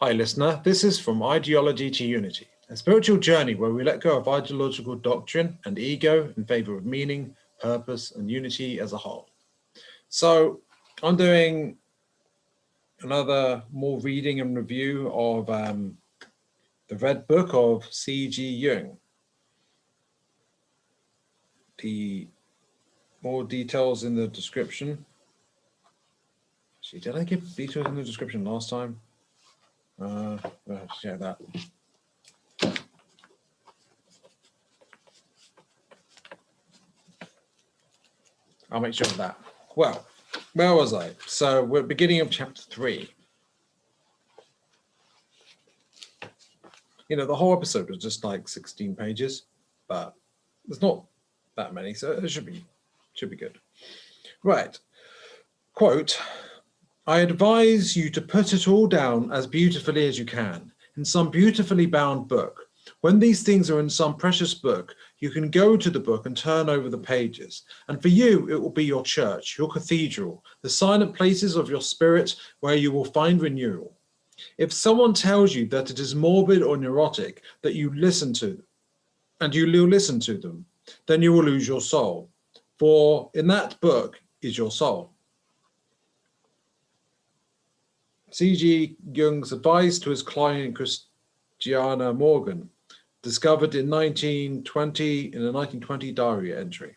Hi listener, this is From Ideology to Unity, a spiritual journey where we let go of ideological doctrine and ego in favor of meaning, purpose, and unity as a whole. So I'm doing another more reading and review of the Red Book of C.G.Jung. The more details in the description. Actually, did I give details in the description last time? Check that. I'll make sure of that. Well, where was I? So we're beginning of chapter 3. You know, the whole episode was just like 16 pages, but there's not that many, so it should be good. Right. Quote, I advise you to put it all down as beautifully as you can in some beautifully bound book. When these things are in some precious book, you can go to the book and turn over the pages. And for you, it will be your church, your cathedral, the silent places of your spirit where you will find renewal. If someone tells you that it is morbid or neurotic that you listen to, and you will listen to them, then you will lose your soul. For in that book is your soul. C.G. Jung's advice to his client Christiana Morgan, discovered in 1920 in a 1920 diary entry.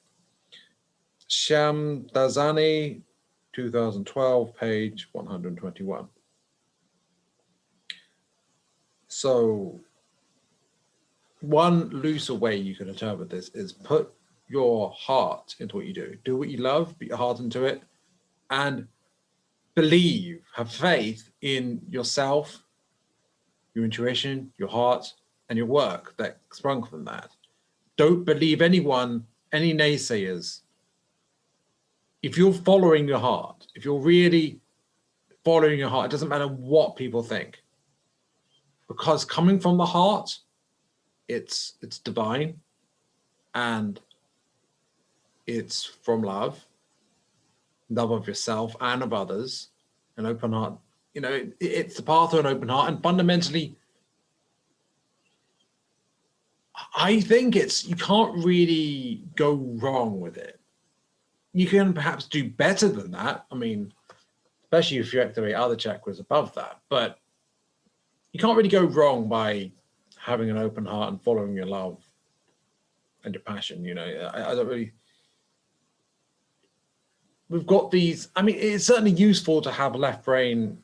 Shamdazani, 2012, page 121. So one looser way you can interpret this is put your heart into what you do. Do what you love, put your heart into it, and believe, have faith in yourself, your intuition, your heart, and your work that sprung from that. Don't believe anyone, any naysayers. If you're following your heart, if you're really following your heart, it doesn't matter what people think. Because coming from the heart, it's divine, and it's from love of yourself and of others, an open heart. You know, it's the path to an open heart, and fundamentally, I think you can't really go wrong with it. You can perhaps do better than that. I mean, especially if you activate other chakras above that, but you can't really go wrong by having an open heart and following your love and your passion. You know, I don't really, we've got these, I mean, it's certainly useful to have left brain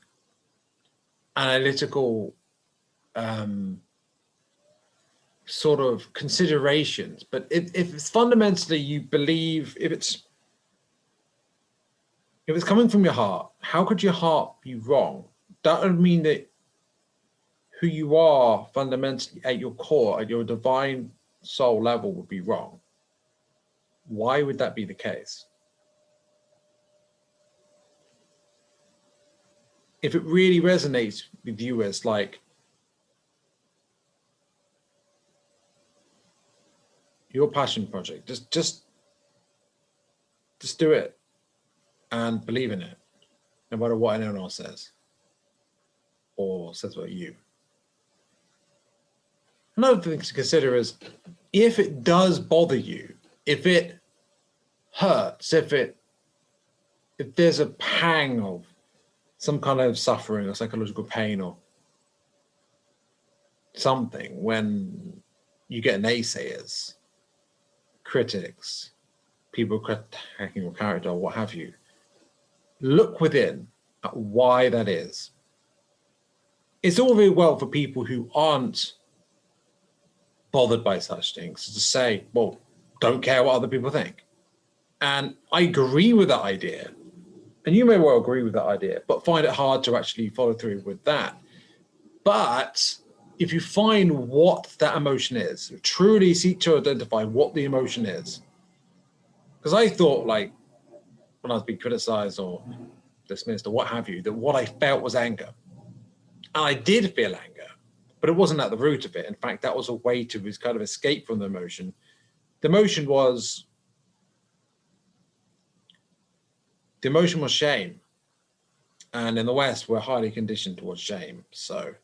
analytical sort of considerations, but if it's fundamentally you believe, if it's coming from your heart, how could your heart be wrong? That would mean that who you are fundamentally at your core, at your divine soul level, would be wrong. Why would that be the case? If it really resonates with you as like your passion project, just do it and believe in it, no matter what anyone else says or says about you. Another thing to consider is if it does bother you, if it hurts, if there's a pang of some kind of suffering or psychological pain or something when you get naysayers, critics, people attacking your character or what have you, look within at why that is. It's all very well for people who aren't bothered by such things to say, well, don't care what other people think. And I agree with that idea. And you may well agree with that idea, but find it hard to actually follow through with that. But if you find what that emotion is, truly seek to identify what the emotion is. Because I thought, like, when I was being criticized or dismissed or what have you, that what I felt was anger. And I did feel anger, but it wasn't at the root of it. In fact, that was a way to kind of escape from the emotion. The emotion was shame. And in the West, we're highly conditioned towards shame. So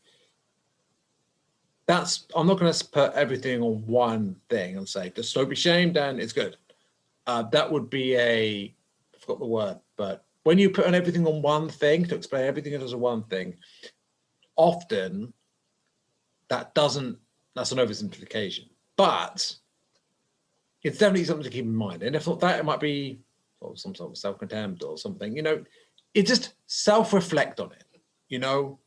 I'm not going to put everything on one thing and say, just don't be shamed and it's good. That would be I forgot the word, but when you put on everything on one thing to explain everything as a one thing, often that's an oversimplification, but it's definitely something to keep in mind. And if not that, it might be some sort of self-contempt or something, you know, it just self-reflect on it, you know.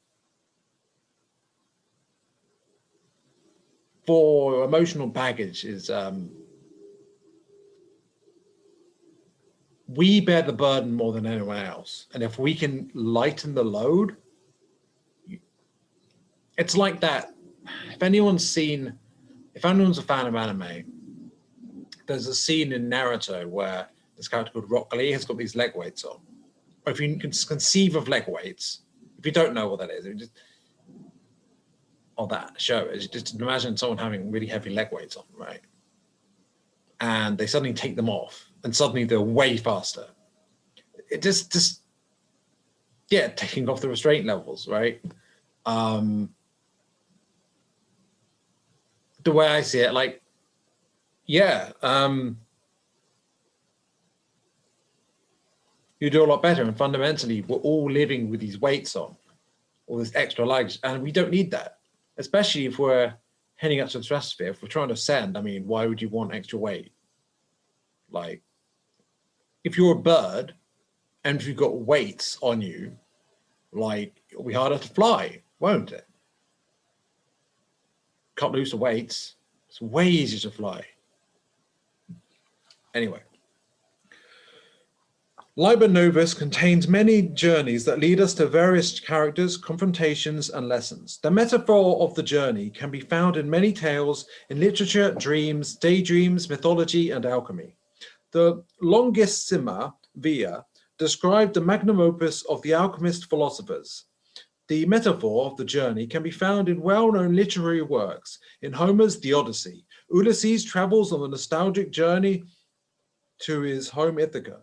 For emotional baggage is, we bear the burden more than anyone else. And if we can lighten the load, it's like that. If anyone's a fan of anime, there's a scene in Naruto where this character called Rock Lee has got these leg weights on. Or if you can conceive of leg weights, if you don't know what that is, that show is just imagine someone having really heavy leg weights on, right? And they suddenly take them off and suddenly they're way faster. It just taking off the restraint levels, right? The way I see it, like, you do a lot better. And fundamentally, we're all living with these weights on, all this extra luggage, and we don't need that, especially if we're heading up to the stratosphere. If we're trying to ascend, I mean, why would you want extra weight? Like, if you're a bird and if you've got weights on you, like, it'll be harder to fly, won't it? Cut loose the weights, it's way easier to fly. Anyway, Liber Novus contains many journeys that lead us to various characters, confrontations, and lessons. The metaphor of the journey can be found in many tales in literature, dreams, daydreams, mythology, and alchemy. The Longissima Via described the magnum opus of the alchemist philosophers. The metaphor of the journey can be found in well-known literary works. In Homer's The Odyssey, Ulysses travels on a nostalgic journey to his home Ithaca.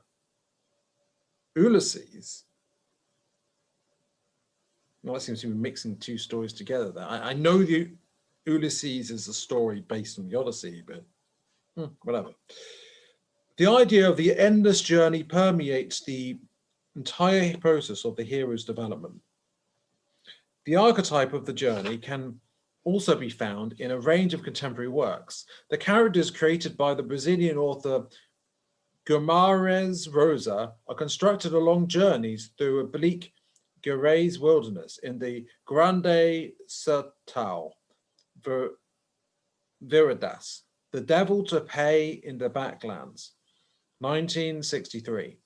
Ulysses? Well, that seems to be mixing two stories together there. I know the Ulysses is a story based on the Odyssey, but whatever. The idea of the endless journey permeates the entire process of the hero's development. The archetype of the journey can also be found in a range of contemporary works. The characters created by the Brazilian author Guimarães Rosa are constructed along journeys through a bleak Gerais wilderness in the Grande Sertão, Viradas, The Devil to Pay in the Backlands, 1963.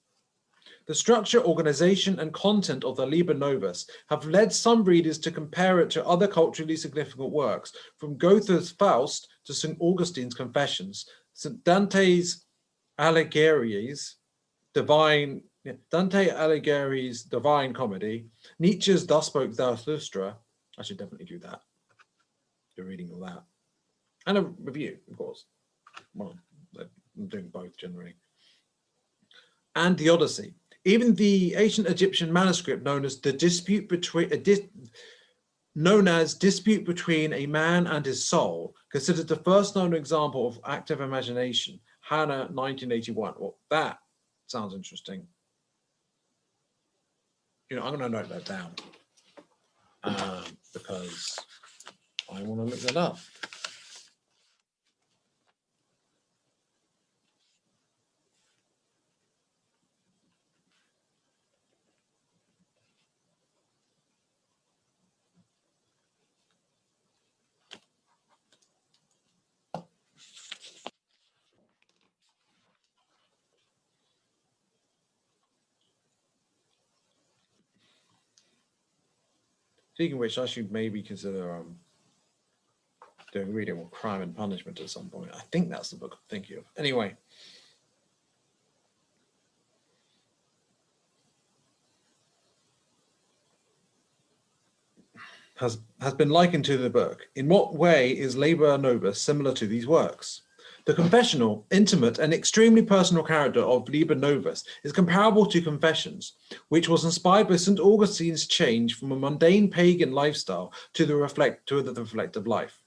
The structure, organization, and content of the Liber Novus have led some readers to compare it to other culturally significant works, from Goethe's Faust to St. Augustine's Confessions, St. Dante's Alighieri's Divine Comedy, Nietzsche's Thus Spoke Zarathustra. I should definitely do that. Do reading all that. And a review, of course. Well, I'm doing both generally. And the Odyssey. Even the ancient Egyptian manuscript known as Dispute Between a Man and His Soul, considered the first known example of active imagination, Hannah, 1981. Well, that sounds interesting. You know, I'm going to note that down because I want to look that up. Speaking of which, I should maybe consider doing a reading on Crime and Punishment at some point. I think that's the book I'm thinking of. Anyway. Has been likened to the book. In what way is Liber Novus similar to these works? The confessional, intimate, and extremely personal character of Liber Novus is comparable to Confessions, which was inspired by St. Augustine's change from a mundane pagan lifestyle to the reflective life.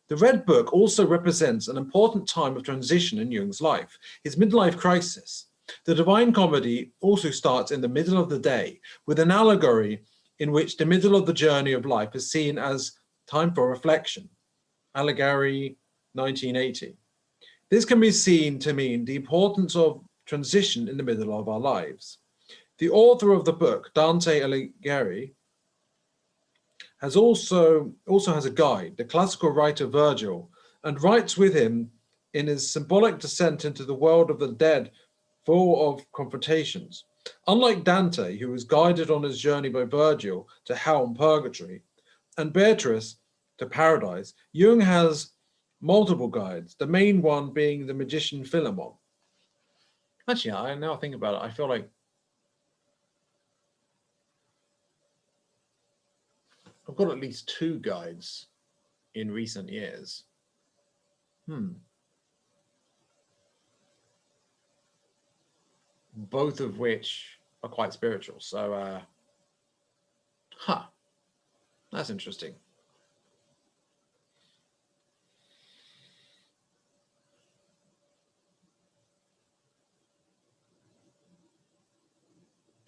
The Red Book also represents an important time of transition in Jung's life, his midlife crisis. The Divine Comedy also starts in the middle of the day, with an allegory in which the middle of the journey of life is seen as time for reflection. Allegory 1980. This can be seen to mean the importance of transition in the middle of our lives. The author of the book, Dante Alighieri, also has a guide, the classical writer Virgil, and writes with him in his symbolic descent into the world of the dead, full of confrontations. Unlike Dante, who was guided on his journey by Virgil to hell and purgatory, and Beatrice to paradise, Jung has multiple guides, the main one being the magician Philemon. Actually, I now think about it, I feel like I've got at least 2 guides in recent years. Both of which are quite spiritual. So, that's interesting.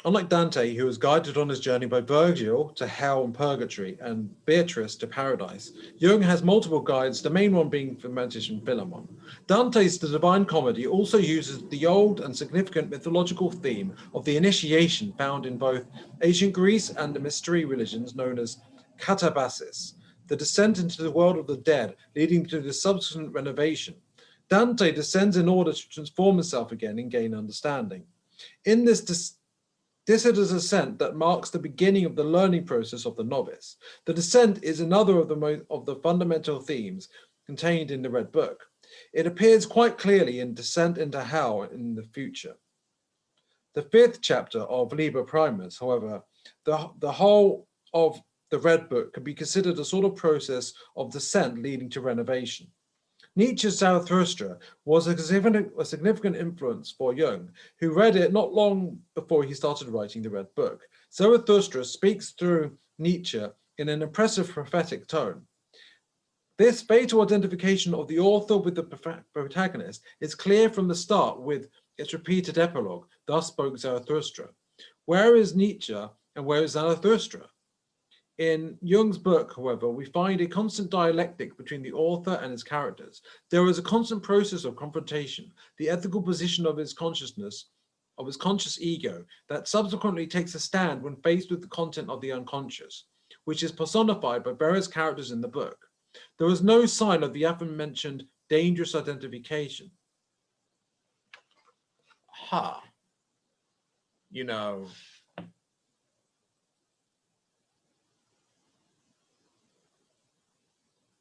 Unlike Dante, who was guided on his journey by Virgil to hell and purgatory, and Beatrice to paradise, Jung has multiple guides, the main one being the magician Philemon. Dante's The Divine Comedy also uses the old and significant mythological theme of the initiation found in both ancient Greece and the mystery religions known as katabasis, the descent into the world of the dead, leading to the subsequent renovation. Dante descends in order to transform himself again and gain understanding. In this is a descent that marks the beginning of the learning process of the novice. The descent is another of the fundamental themes contained in the Red Book. It appears quite clearly in Descent into Hell in the future. The 5th chapter of Liber Primus, however, the whole of the Red Book can be considered a sort of process of descent leading to renovation. Nietzsche's Zarathustra was a significant influence for Jung, who read it not long before he started writing the Red Book. Zarathustra speaks through Nietzsche in an impressive prophetic tone. This fatal identification of the author with the protagonist is clear from the start with its repeated epilogue, "Thus spoke Zarathustra." Where is Nietzsche and where is Zarathustra? In Jung's book, however, we find a constant dialectic between the author and his characters. There is a constant process of confrontation, the ethical position of his consciousness, of his conscious ego, that subsequently takes a stand when faced with the content of the unconscious, which is personified by various characters in the book. There is no sign of the aforementioned dangerous identification. You know,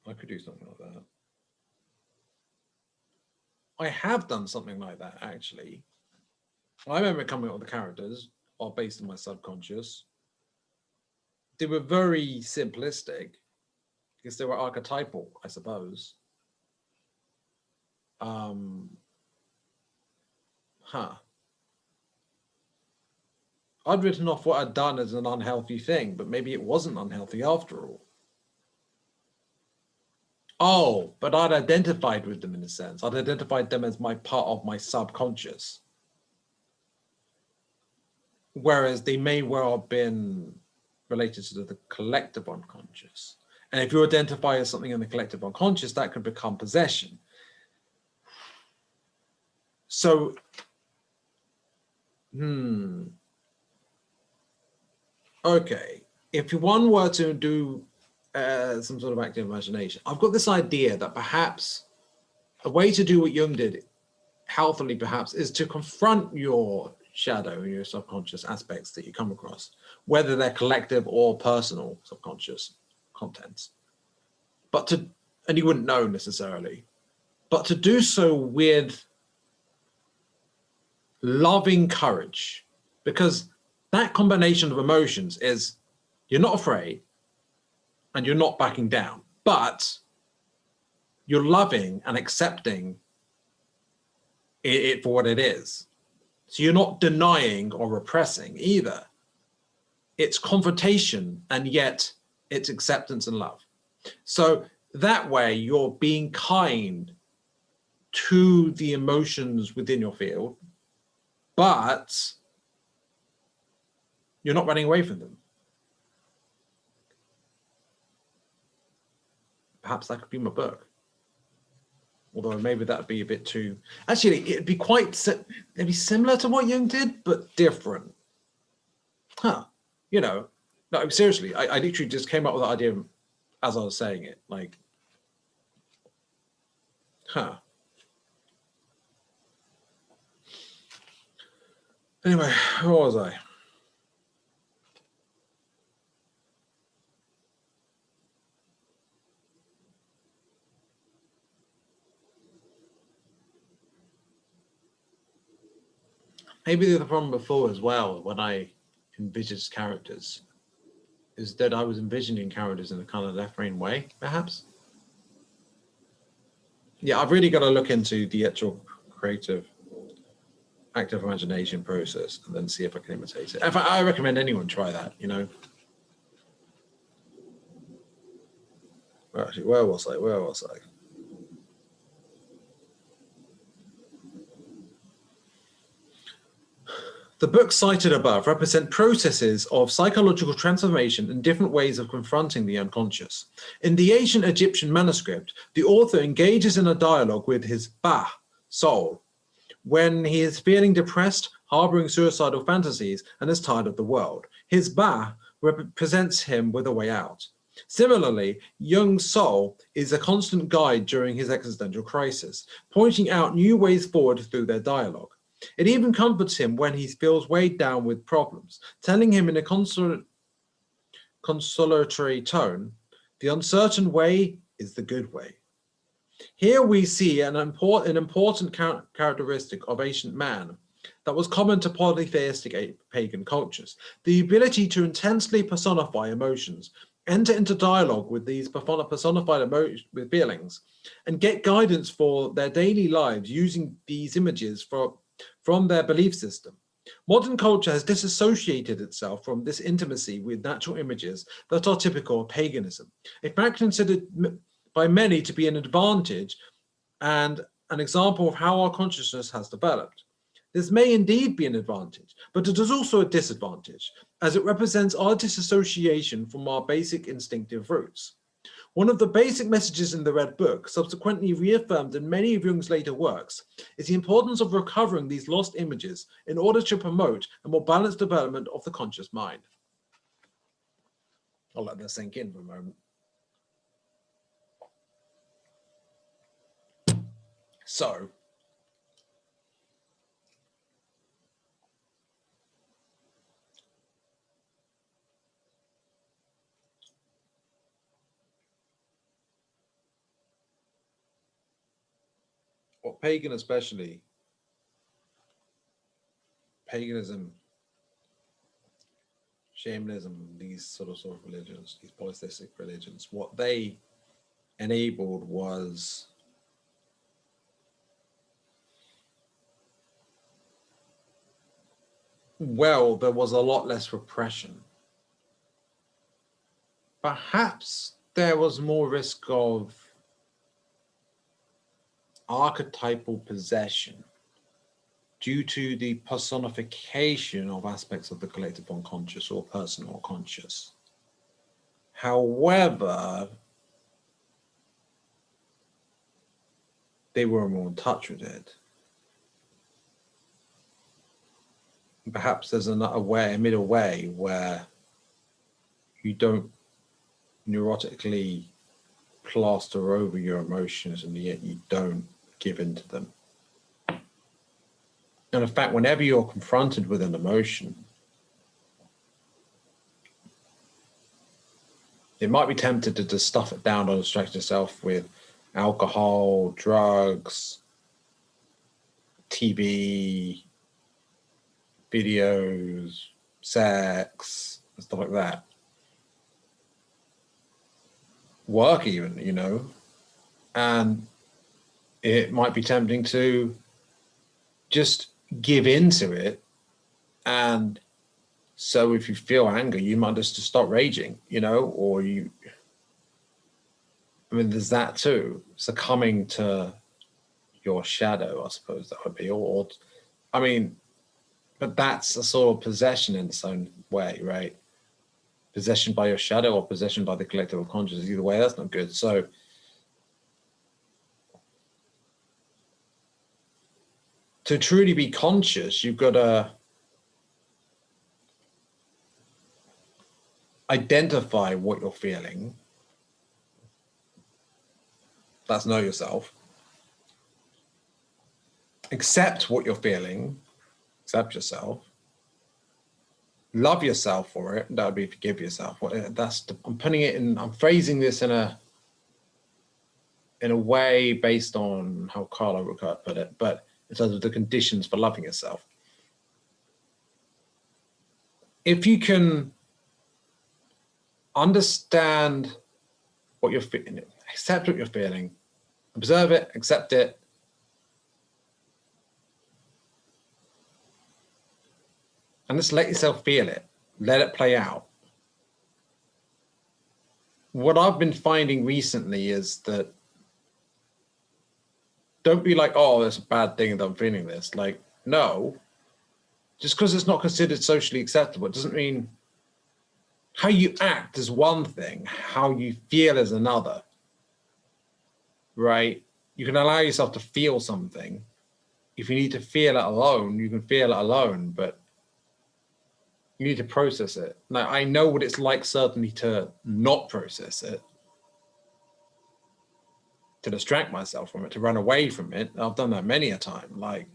I could do something like that. I have done something like that, actually. I remember coming up with the characters are based on my subconscious. They were very simplistic because they were archetypal, I suppose. I'd written off what I'd done as an unhealthy thing, but maybe it wasn't unhealthy after all. Oh, but I'd identified with them in a sense. I'd identified them as my part of my subconscious. Whereas they may well have been related to the collective unconscious. And if you identify as something in the collective unconscious, that could become possession. So, okay. If one were to do some sort of active imagination, I've got this idea that perhaps a way to do what Jung did, healthily perhaps, is to confront your shadow and your subconscious aspects that you come across, whether they're collective or personal subconscious contents. And you wouldn't know necessarily, but to do so with loving courage, because that combination of emotions is you're not afraid and you're not backing down, but you're loving and accepting it for what it is. So you're not denying or repressing either. It's confrontation and yet it's acceptance and love. So That way you're being kind to the emotions within your field, but you're not running away from them. Perhaps that could be my book. Although maybe that'd be a bit too, actually it'd be it'd be similar to what Jung did, but different. You know, no, seriously, I literally just came up with that idea as I was saying it, like, Anyway, where was I? Maybe the other problem before as well, when I envisaged characters, is that I was envisioning characters in a kind of left-brain way, perhaps. Yeah, I've really got to look into the actual creative, active imagination process and then see if I can imitate it. In fact, I recommend anyone try that, you know. Well, actually, where was I? The books cited above represent processes of psychological transformation and different ways of confronting the unconscious. In the ancient Egyptian manuscript, the author engages in a dialogue with his Ba, soul, when he is feeling depressed, harboring suicidal fantasies, and is tired of the world. His Ba represents him with a way out. Similarly, Jung's soul is a constant guide during his existential crisis, pointing out new ways forward through their dialogue. It even comforts him when he feels weighed down with problems, telling him in a consolatory tone, the uncertain way is the good way. Here we see an important characteristic of ancient man that was common to polytheistic pagan cultures, the ability to intensely personify emotions, enter into dialogue with these personified with feelings, and get guidance for their daily lives using these images from their belief system. Modern culture has disassociated itself from this intimacy with natural images that are typical of paganism, a fact considered by many to be an advantage and an example of how our consciousness has developed. This may indeed be an advantage, but it is also a disadvantage, as it represents our disassociation from our basic instinctive roots. One of the basic messages in the Red Book, subsequently reaffirmed in many of Jung's later works, is the importance of recovering these lost images in order to promote a more balanced development of the conscious mind. I'll let that sink in for a moment. So, what paganism, shamanism, these sort of religions, these polytheistic religions, what they enabled was there was a lot less repression. Perhaps there was more risk of archetypal possession due to the personification of aspects of the collective unconscious or personal conscious. However, they were more in touch with it. Perhaps there's another way, a middle way, where you don't neurotically plaster over your emotions and yet you don't give in to them. And in fact, whenever you're confronted with an emotion, it might be tempted to just stuff it down or distract yourself with alcohol, drugs, TV, videos, sex, and stuff like that. Work even, you know, and it might be tempting to just give into it. And so if you feel anger, you might just stop raging, you know, or you I mean, there's that too. Succumbing to your shadow, I suppose that would be, or I mean, but that's a sort of possession in its own way, right? Possession by your shadow or possession by the collective of consciousness. Either way, that's not good. So to truly be conscious, you've got to identify what you're feeling. That's know yourself. Accept what you're feeling. Accept yourself. Love yourself for it. That would be forgive yourself. I'm putting it in. I'm phrasing this in a way based on how Carlo Ruckert put it, but in terms of the conditions for loving yourself. If you can understand what you're feeling, accept what you're feeling, observe it, accept it, and just let yourself feel it, let it play out. What I've been finding recently is that don't be like, oh, it's a bad thing that I'm feeling this. Like, no, just because it's not considered socially acceptable, it doesn't mean how you act is one thing, how you feel is another, right? You can allow yourself to feel something. If you need to feel it alone, you can feel it alone, but you need to process it. Now, I know what it's like certainly to not process it, to distract myself from it, to run away from it. I've done that many a time. Like,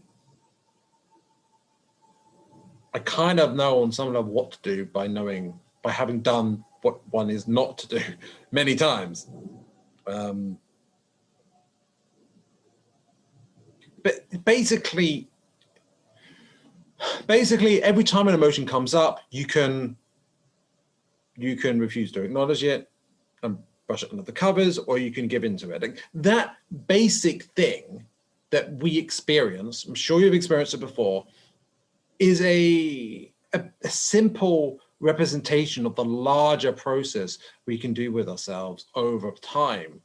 I kind of know on some level what to do by having done what one is not to do many times. But basically, every time an emotion comes up, you can refuse to acknowledge it and brush it under the covers, or you can give into it. Like, that basic thing that we experience, I'm sure you've experienced it before, is a simple representation of the larger process we can do with ourselves over time.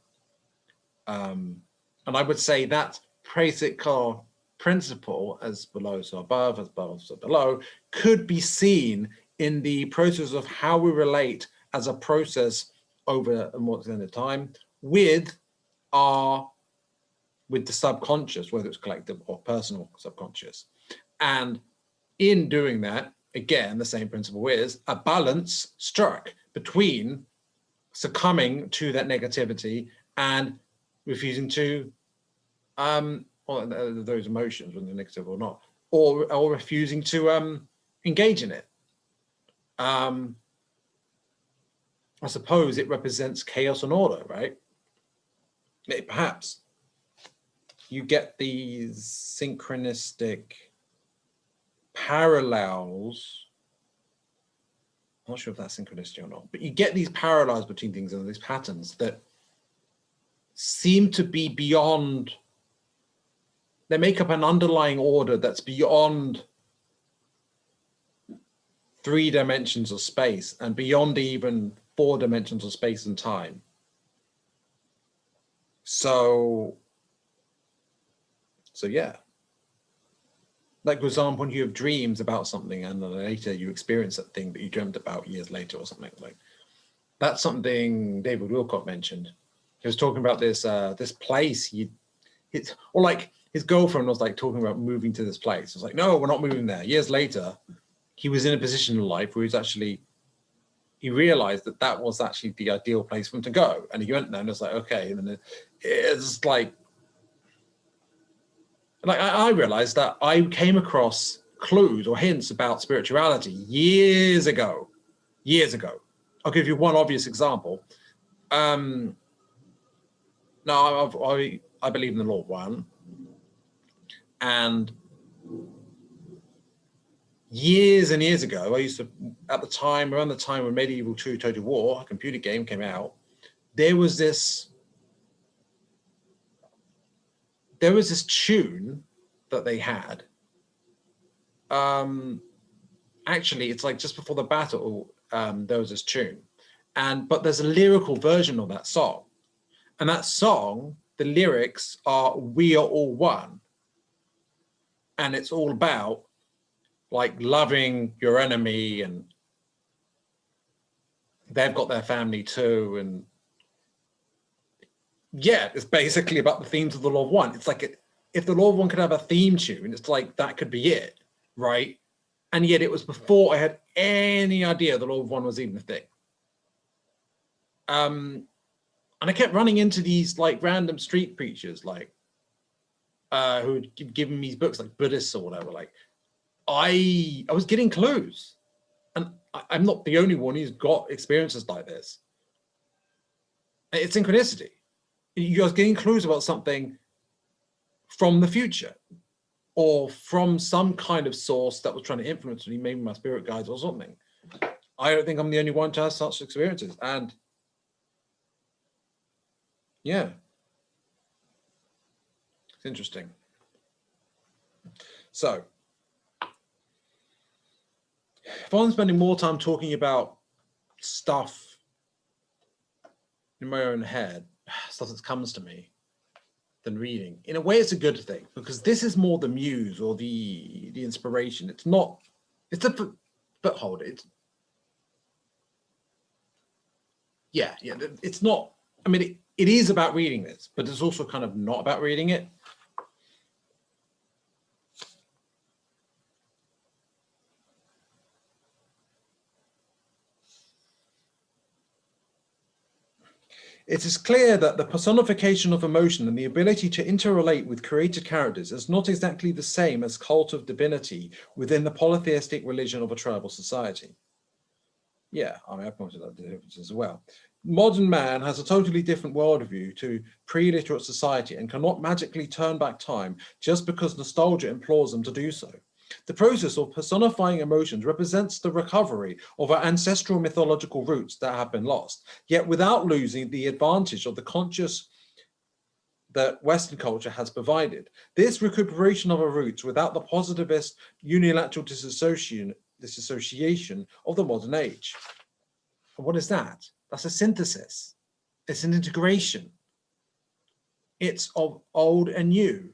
And I would say that basic principle, as below so above, as above so below, could be seen in the process of how we relate as a process over a more extended time with the subconscious, whether it's collective or personal subconscious. And in doing that, again, the same principle is a balance struck between succumbing to that negativity and refusing to those emotions, whether they're negative or not, or refusing to engage in it. I suppose it represents chaos and order, right? Perhaps you get these synchronistic parallels. I'm not sure if that's synchronicity or not, but you get these parallels between things and these patterns that seem to be beyond. They make up an underlying order that's beyond 3 dimensions of space and beyond even 4 dimensions of space and time. So yeah. Like, for example, when you have dreams about something and then later you experience that thing that you dreamt about years later or something, like that's something David Wilcott mentioned. He was talking about this place or like his girlfriend was like talking about moving to this place. I was like, no, we're not moving there. Years later, he was in a position in life where he realized that was actually the ideal place for him to go. And he went there and it was like, okay. And then it's like I realized that I came across clues or hints about spirituality years ago. I'll give you one obvious example. Now, I believe in the Lord one. And years and years ago, I used to, around the time when Medieval 2 Total War, a computer game, came out, there was this tune that they had. Actually, it's like just before the battle, there was this tune. But there's a lyrical version of that song. And that song, the lyrics are, we are all one. And it's all about like loving your enemy, and they've got their family too. And yeah, it's basically about the themes of the Law of One. It's like, if the Law of One could have a theme tune, it's like, that could be it, right? And yet it was before I had any idea the Law of One was even a thing. And I kept running into these like random street preachers, like who had given me books like Buddhists or whatever. Like I was getting clues, and I'm not the only one who's got experiences like this. It's synchronicity. You guys getting clues about something from the future, or from some kind of source that was trying to influence me, maybe my spirit guides or something. I don't think I'm the only one to have such experiences. And yeah, it's interesting. So if I'm spending more time talking about stuff in my own head, stuff that comes to me, than reading, in a way it's a good thing, because this is more the muse or the inspiration. It's not, it's a foothold. It's yeah, it's not, I mean, it is about reading this, but it's also kind of not about reading it. It is clear that the personification of emotion and the ability to interrelate with created characters is not exactly the same as cult of divinity within the polytheistic religion of a tribal society. Yeah, I mean, I pointed out the differences as well. Modern man has a totally different worldview to pre-literate society and cannot magically turn back time just because nostalgia implores them to do so. The process of personifying emotions represents the recovery of our ancestral mythological roots that have been lost, yet without losing the advantage of the conscious that Western culture has provided. This recuperation of our roots without the positivist unilateral disassociation of the modern age. And what is that? That's a synthesis. It's an integration. It's of old and new.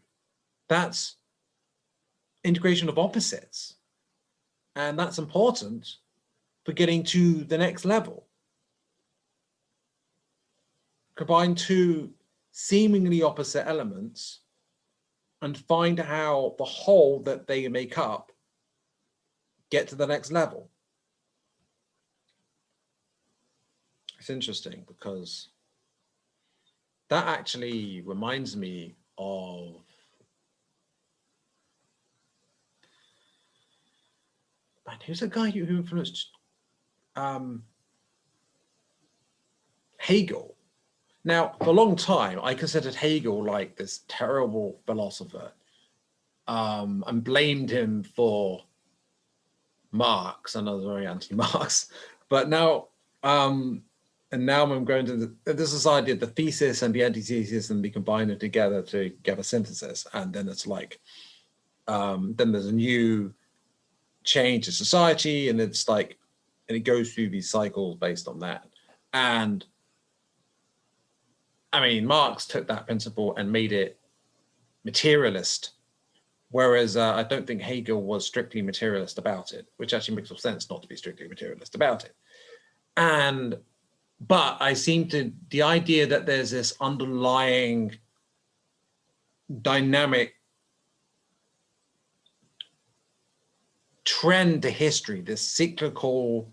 That's integration of opposites. And that's important for getting to the next level. Combine two seemingly opposite elements and find how the whole that they make up get to the next level. It's interesting because that actually reminds me of who's a guy who influenced Hegel. Now, for a long time, I considered Hegel like this terrible philosopher, and blamed him for Marx, and I was very anti-Marx. But now, and now I'm going to this idea of the thesis and the antithesis, and we combine it together to get a synthesis, and then it's like, then there's a new change to society, and it's like, and it goes through these cycles based on that. And I mean, Marx took that principle and made it materialist, whereas I don't think Hegel was strictly materialist about it, which actually makes sense not to be strictly materialist about it. But I seem to, the idea that there's this underlying dynamic trend to history, this cyclical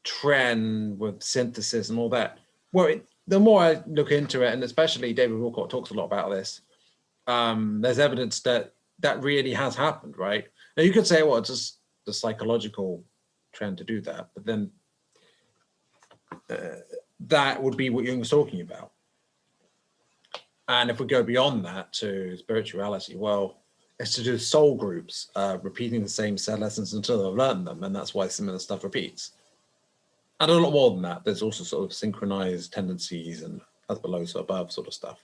trend with synthesis and all that, where the more I look into it, and especially David Wilcott talks a lot about this, there's evidence that that really has happened, right? Now you could say, well, it's just the psychological trend to do that, but then that would be what Jung was talking about. And if we go beyond that to spirituality, well, it's to do with soul groups repeating the same set lessons until they've learned them, and that's why similar stuff repeats. And a lot more than that. There's also sort of synchronized tendencies and as below, so above sort of stuff.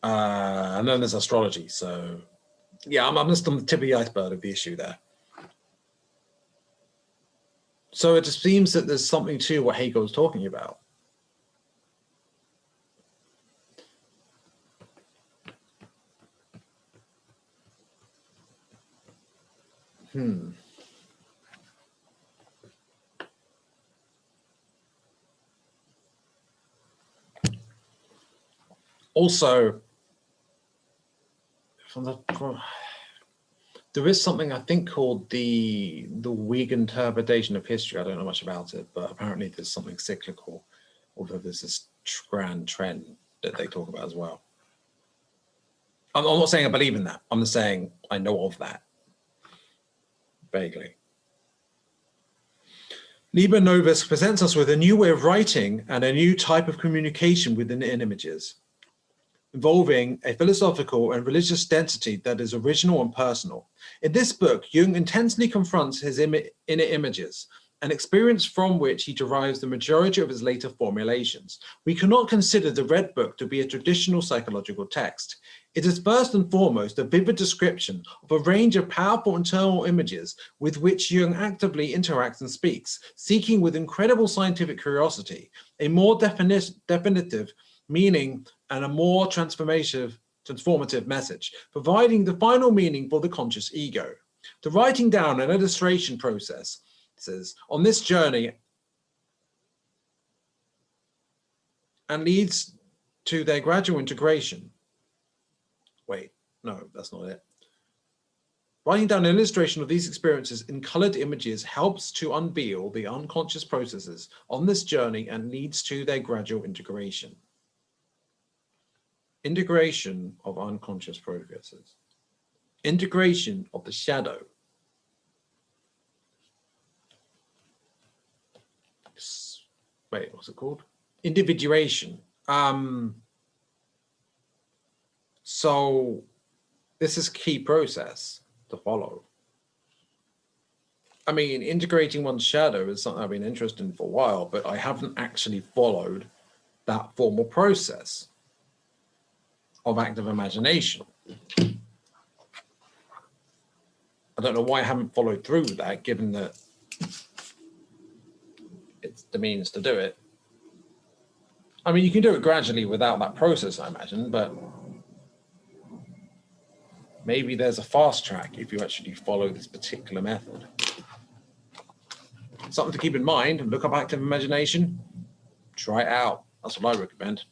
And then there's astrology. So yeah, I'm just on the tip of the iceberg of the issue there. So it just seems that there's something to what Hegel was talking about. Also, there is something I think called the Whig interpretation of history. I don't know much about it, but apparently there's something cyclical, although there's this grand trend that they talk about as well. I'm not saying I believe in that. I'm just saying I know of that vaguely. Liber Novus presents us with a new way of writing and a new type of communication within images, involving a philosophical and religious density that is original and personal. In this book, Jung intensely confronts his inner images, an experience from which he derives the majority of his later formulations. We cannot consider the Red Book to be a traditional psychological text. It is first and foremost a vivid description of a range of powerful internal images with which Jung actively interacts and speaks, seeking with incredible scientific curiosity a more definitive meaning and a more transformative message, providing the final meaning for the conscious ego. The writing down and illustration process says, on this journey and leads to their gradual integration. Wait, no, that's not it. Writing down an illustration of these experiences in colored images helps to unveil the unconscious processes on this journey and leads to their gradual integration. Integration of unconscious processes. Integration of the shadow. Wait, what's it called? Individuation. So this is a key process to follow. I mean, integrating one's shadow is something I've been interested in for a while, but I haven't actually followed that formal process of active imagination. I don't know why I haven't followed through with that, given that it's the means to do it. I mean, you can do it gradually without that process, I imagine, but maybe there's a fast track if you actually follow this particular method. Something to keep in mind, look up active imagination, try it out. That's what I recommend.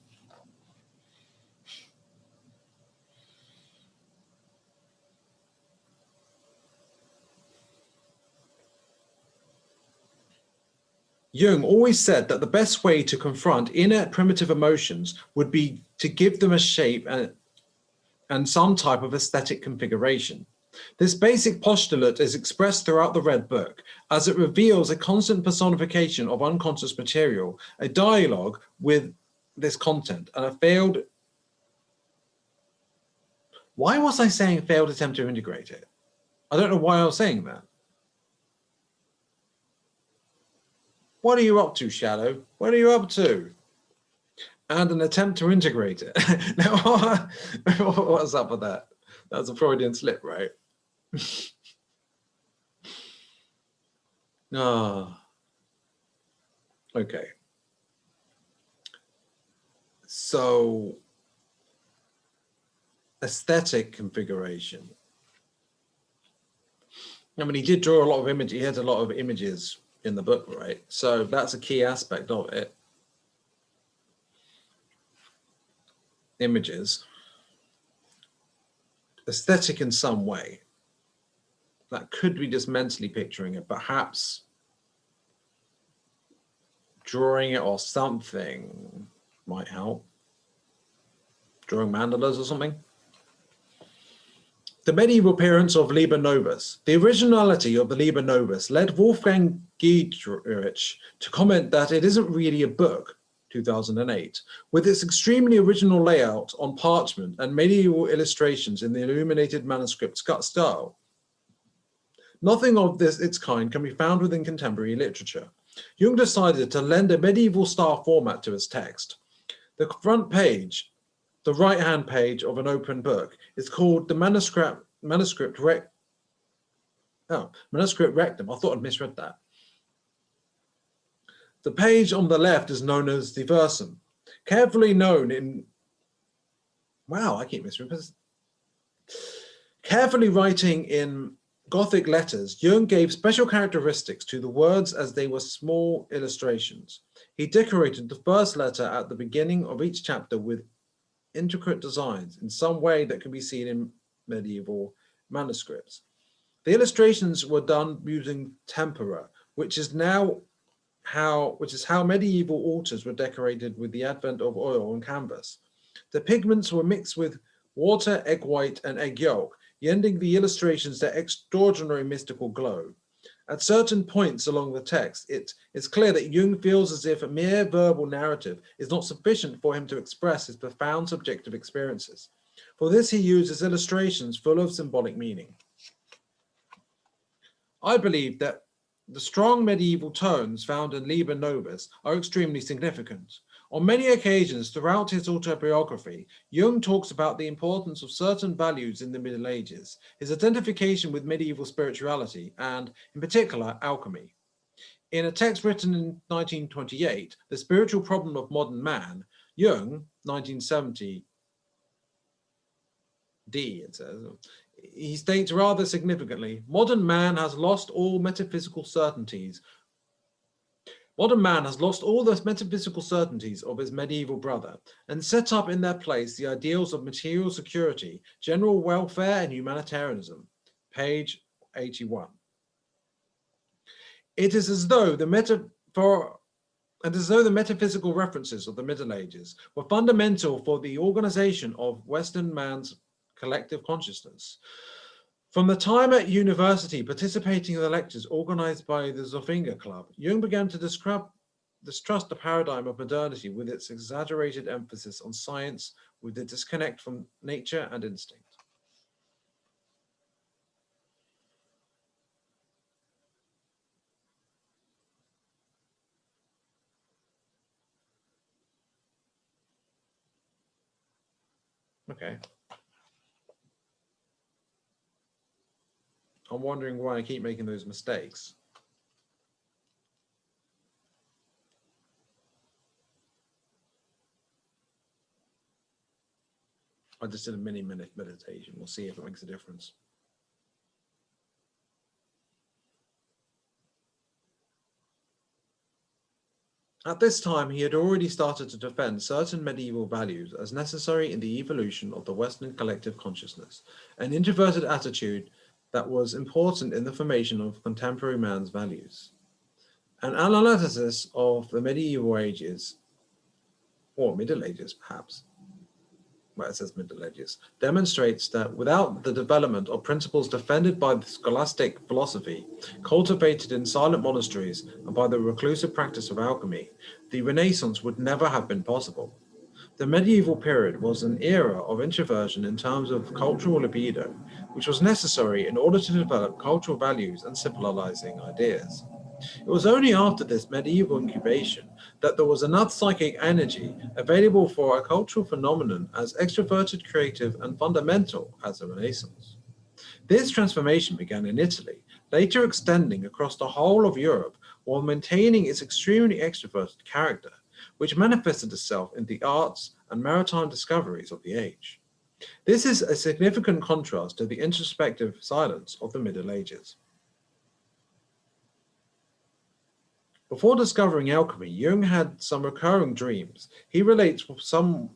Jung always said that the best way to confront inner primitive emotions would be to give them a shape and some type of aesthetic configuration. This basic postulate is expressed throughout the Red Book, as it reveals a constant personification of unconscious material, a dialogue with this content, and a failed... Why was I saying failed attempt to integrate it? I don't know why I was saying that. What are you up to, Shadow? What are you up to? And an attempt to integrate it. Now, what's up with that? That's a Freudian slip, right? Okay. So, aesthetic configuration. I mean, he did draw a lot of images. He had a lot of images in the book, right? So that's a key aspect of it. Images. Aesthetic in some way. That could be just mentally picturing it, perhaps drawing it or something might help. Drawing mandalas or something. The medieval appearance of Liber Novus. The originality of the Liber Novus led Wolfgang Giedrich to comment that it isn't really a book, 2008, with its extremely original layout on parchment and medieval illustrations in the illuminated manuscript style. Nothing of its kind can be found within contemporary literature. Jung decided to lend a medieval style format to his text. The front page, the right-hand page of an open book, is called the manuscript rectum. I thought I'd misread that. The page on the left is known as the versum, carefully known in... Wow, I keep misreading. Carefully writing in Gothic letters, Jung gave special characteristics to the words as they were small illustrations. He decorated the first letter at the beginning of each chapter with intricate designs in some way that can be seen in medieval manuscripts. The illustrations were done using tempera, which is how medieval altars were decorated with the advent of oil and canvas. The pigments were mixed with water, egg white, and egg yolk, lending the illustrations their extraordinary mystical glow. At certain points along the text, it is clear that Jung feels as if a mere verbal narrative is not sufficient for him to express his profound subjective experiences. For this, he uses illustrations full of symbolic meaning. I believe that the strong medieval tones found in Liber Novus are extremely significant. On many occasions throughout his autobiography, Jung talks about the importance of certain values in the Middle Ages, his identification with medieval spirituality, and, in particular, alchemy. In a text written in 1928, The Spiritual Problem of Modern Man, Jung, 1970, it says, he states rather significantly, modern man has lost all metaphysical certainties. Modern man has lost all the metaphysical certainties of his medieval brother and set up in their place the ideals of material security, general welfare, and humanitarianism. Page 81. It is as though the metaphysical references of the Middle Ages were fundamental for the organization of Western man's collective consciousness. From the time at university participating in the lectures organized by the Zofinger Club, Jung began to distrust the paradigm of modernity with its exaggerated emphasis on science, with the disconnect from nature and instinct. Okay. I'm wondering why I keep making those mistakes. I just did a mini-minute meditation. We'll see if it makes a difference. At this time, he had already started to defend certain medieval values as necessary in the evolution of the Western collective consciousness, an introverted attitude that was important in the formation of contemporary man's values. An analysis of the medieval ages, or Middle Ages perhaps, where it says Middle Ages, demonstrates that without the development of principles defended by the scholastic philosophy, cultivated in silent monasteries and by the reclusive practice of alchemy, the Renaissance would never have been possible. The medieval period was an era of introversion in terms of cultural libido, which was necessary in order to develop cultural values and civilizing ideas. It was only after this medieval incubation that there was enough psychic energy available for a cultural phenomenon as extroverted, creative, and fundamental as the Renaissance. This transformation began in Italy, later extending across the whole of Europe while maintaining its extremely extroverted character, which manifested itself in the arts and maritime discoveries of the age. This is a significant contrast to the introspective silence of the Middle Ages. Before discovering alchemy, Jung had some recurring dreams. He relates some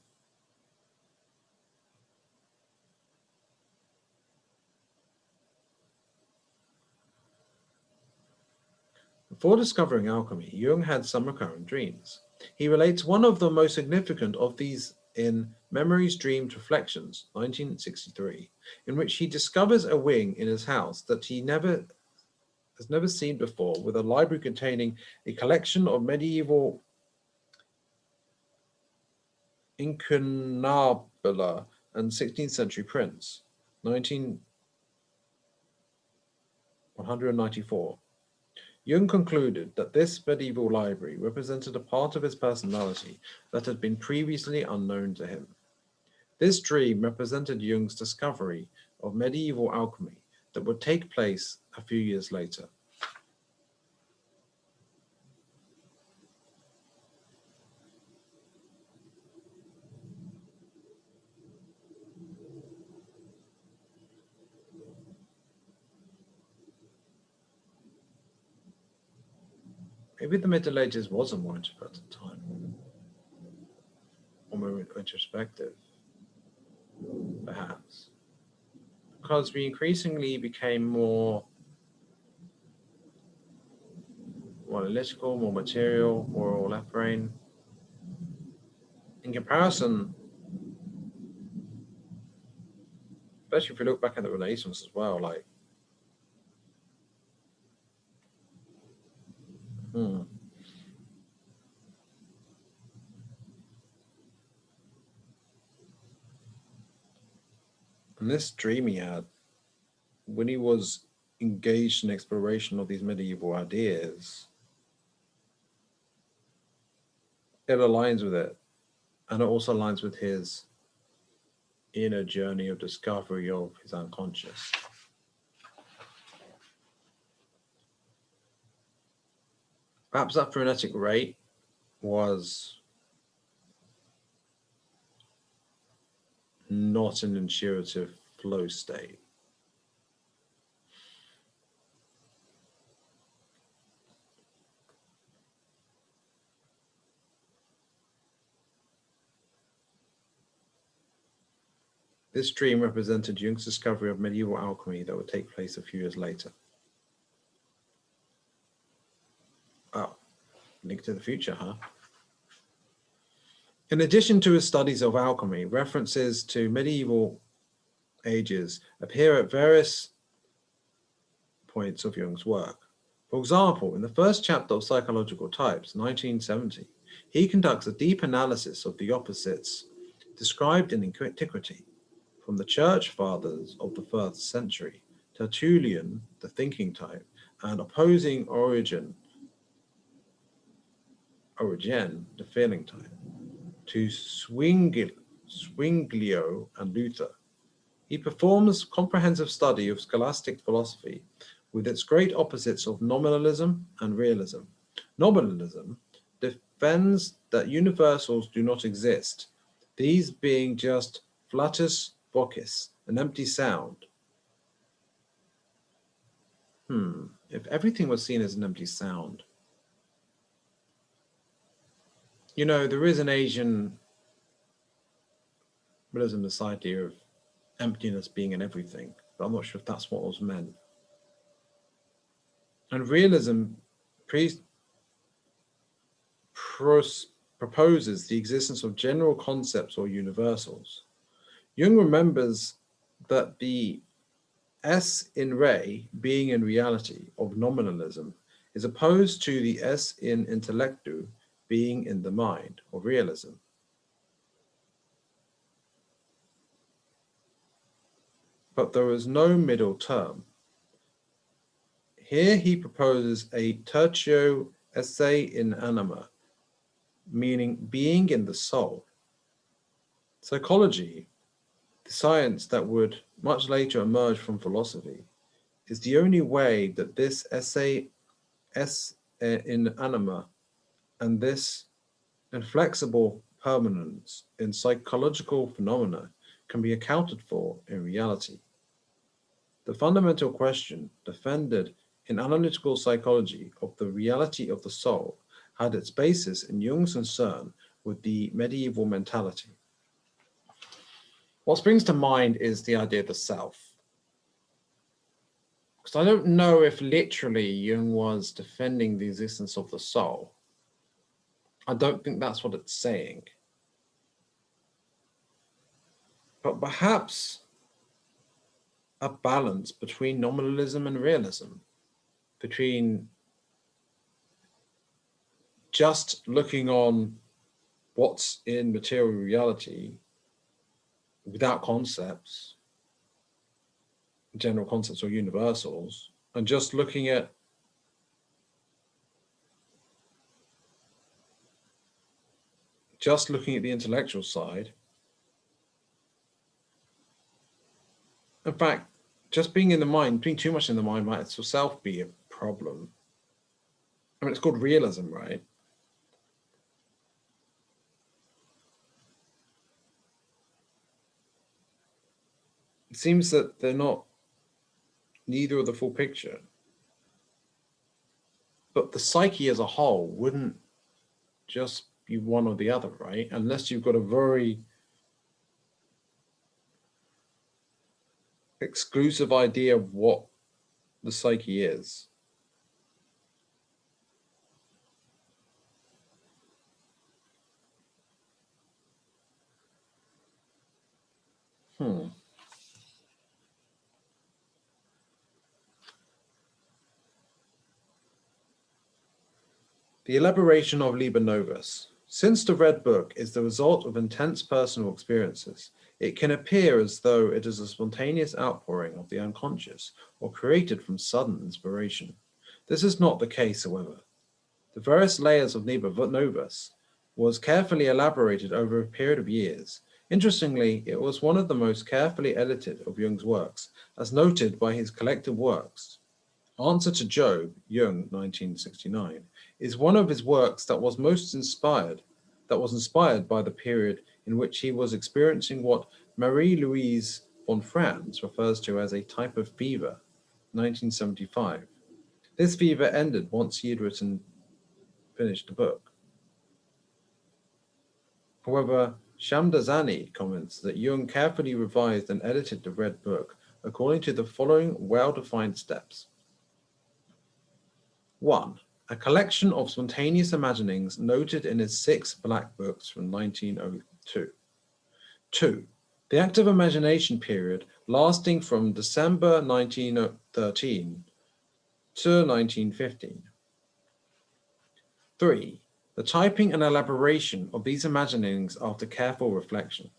Before discovering alchemy, Jung had some recurring dreams. He relates one of the most significant of these in Memories, Dreams, Reflections, 1963, in which he discovers a wing in his house that he has never seen before, with a library containing a collection of medieval incunabula and 16th century prints, 194. Jung concluded that this medieval library represented a part of his personality that had been previously unknown to him. This dream represented Jung's discovery of medieval alchemy that would take place a few years later. maybe the Middle Ages was a more interpretive time, or more introspective, perhaps, because we increasingly became more analytical, more material, more left brain. In comparison, especially if we look back at the Renaissance as well, like, and this dream he had when he was engaged in exploration of these medieval ideas, it aligns with it, and it also aligns with his inner journey of discovery of his unconscious. Perhaps that frenetic rate was not an intuitive flow state. This dream represented Jung's discovery of medieval alchemy that would take place a few years later. Oh, link to the future, huh? In addition to his studies of alchemy, references to medieval ages appear at various points of Jung's work. For example, in the first chapter of Psychological Types, 1970, he conducts a deep analysis of the opposites described in antiquity, from the church fathers of the 1st century, Tertullian, the thinking type, and opposing Origen, the feeling type, to Zwinglio and Luther. He performs comprehensive study of scholastic philosophy with its great opposites of nominalism and realism. Nominalism defends that universals do not exist, these being just flatus vocis, an empty sound. If everything was seen as an empty sound, there is an Asian Buddhism, this idea of emptiness being in everything, but I'm not sure if that's what was meant. And realism proposes the existence of general concepts or universals. Jung remembers that the S in re, being in reality, of nominalism is opposed to the S in intellectu, being in the mind, of realism. But there is no middle term. Here he proposes a tertio esse in anima, meaning being in the soul. Psychology, the science that would much later emerge from philosophy, is the only way that this esse in anima and this inflexible permanence in psychological phenomena can be accounted for in reality. The fundamental question defended in analytical psychology of the reality of the soul had its basis in Jung's concern with the medieval mentality. What springs to mind is the idea of the self. Because I don't know if literally Jung was defending the existence of the soul. I don't think that's what it's saying. But perhaps a balance between nominalism and realism, between just looking on what's in material reality without concepts, general concepts or universals, and just looking at the intellectual side. In fact, just being in the mind, being too much in the mind might itself be a problem. I mean, it's called realism, right? It seems that they're not neither of the full picture. But the psyche as a whole wouldn't just be one or the other, right? Unless you've got a very exclusive idea of what the psyche is. The elaboration of Liber Novus. Since the Red Book is the result of intense personal experiences, it can appear as though it is a spontaneous outpouring of the unconscious or created from sudden inspiration. This is not the case, however. The various layers of Liber Novus was carefully elaborated over a period of years. Interestingly, it was one of the most carefully edited of Jung's works, as noted by his collected works. Answer to Job, Jung, 1969, is one of his works that was inspired by the period in which he was experiencing what Marie-Louise von Franz refers to as a type of fever, 1975. This fever ended once he had finished the book. However, Shamdazani comments that Jung carefully revised and edited the Red Book according to the following well-defined steps. 1. A collection of spontaneous imaginings noted in his 6 black books from 1902. 2. The active imagination period lasting from December 1913 to 1915. 3. The typing and elaboration of these imaginings after careful reflection.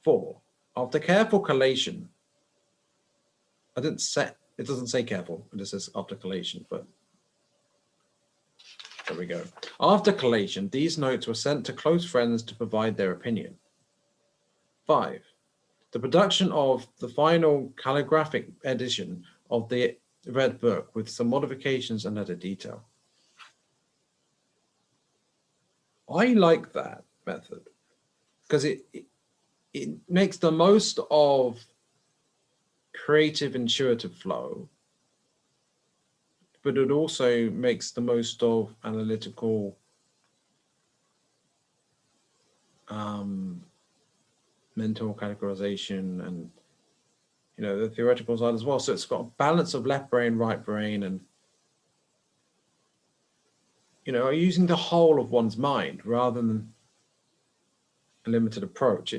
4. After careful collation. It doesn't say careful, it just says after collation, but there we go. After collation, these notes were sent to close friends to provide their opinion. 5. The production of the final calligraphic edition of the Red Book with some modifications and added detail. I like that method because it makes the most of creative, intuitive flow, but it also makes the most of analytical mental categorization and the theoretical side as well. So it's got a balance of left brain, right brain, and using the whole of one's mind rather than a limited approach.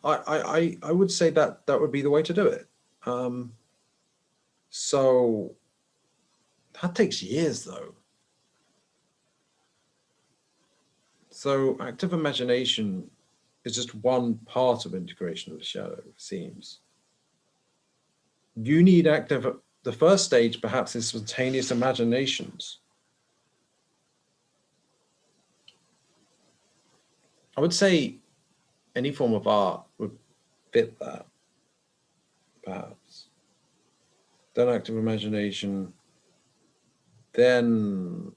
I would say that would be the way to do it. So that takes years though. So active imagination is just one part of integration of the shadow, it seems. You need the first stage perhaps is spontaneous imaginations. I would say any form of art would fit that, perhaps. Then active imagination, then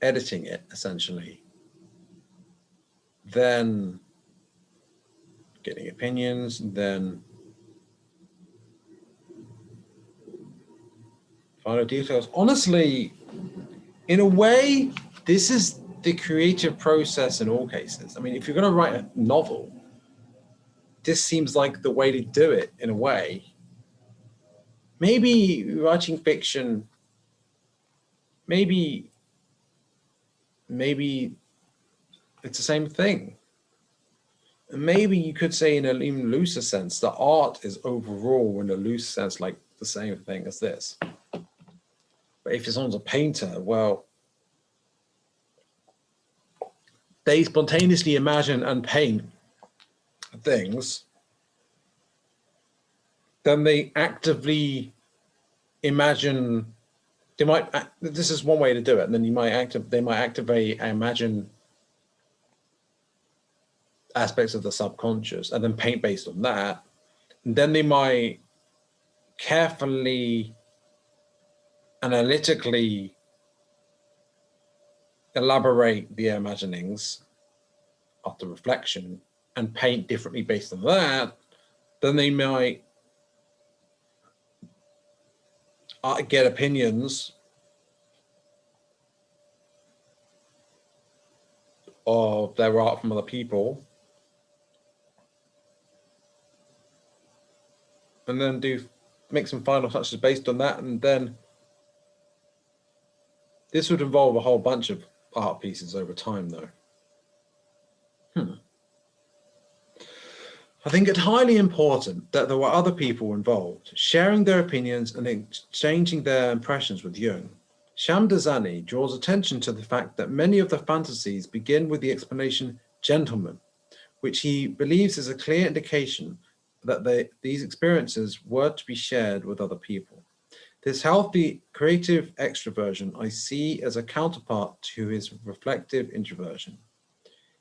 editing it, essentially. Then getting opinions, then final details. Honestly, in a way, this is the creative process in all cases. I mean, if you're going to write a novel, this seems like the way to do it in a way. Maybe writing fiction, maybe it's the same thing. Maybe you could say in an even looser sense that art is overall in a loose sense like the same thing as this. But if someone's a painter, well, they spontaneously imagine and paint things, then they actively imagine. This is one way to do it, and then they might activate imagine aspects of the subconscious and then paint based on that. And then they might carefully, analytically elaborate the imaginings after reflection and paint differently based on that. Then they might get opinions of their art from other people, and then make some final touches based on that. And then this would involve a whole bunch of art pieces over time, though. I think it's highly important that there were other people involved, sharing their opinions and exchanging their impressions with Jung. Shamdazani draws attention to the fact that many of the fantasies begin with the explanation gentleman, which he believes is a clear indication that these experiences were to be shared with other people. This healthy creative extroversion I see as a counterpart to his reflective introversion.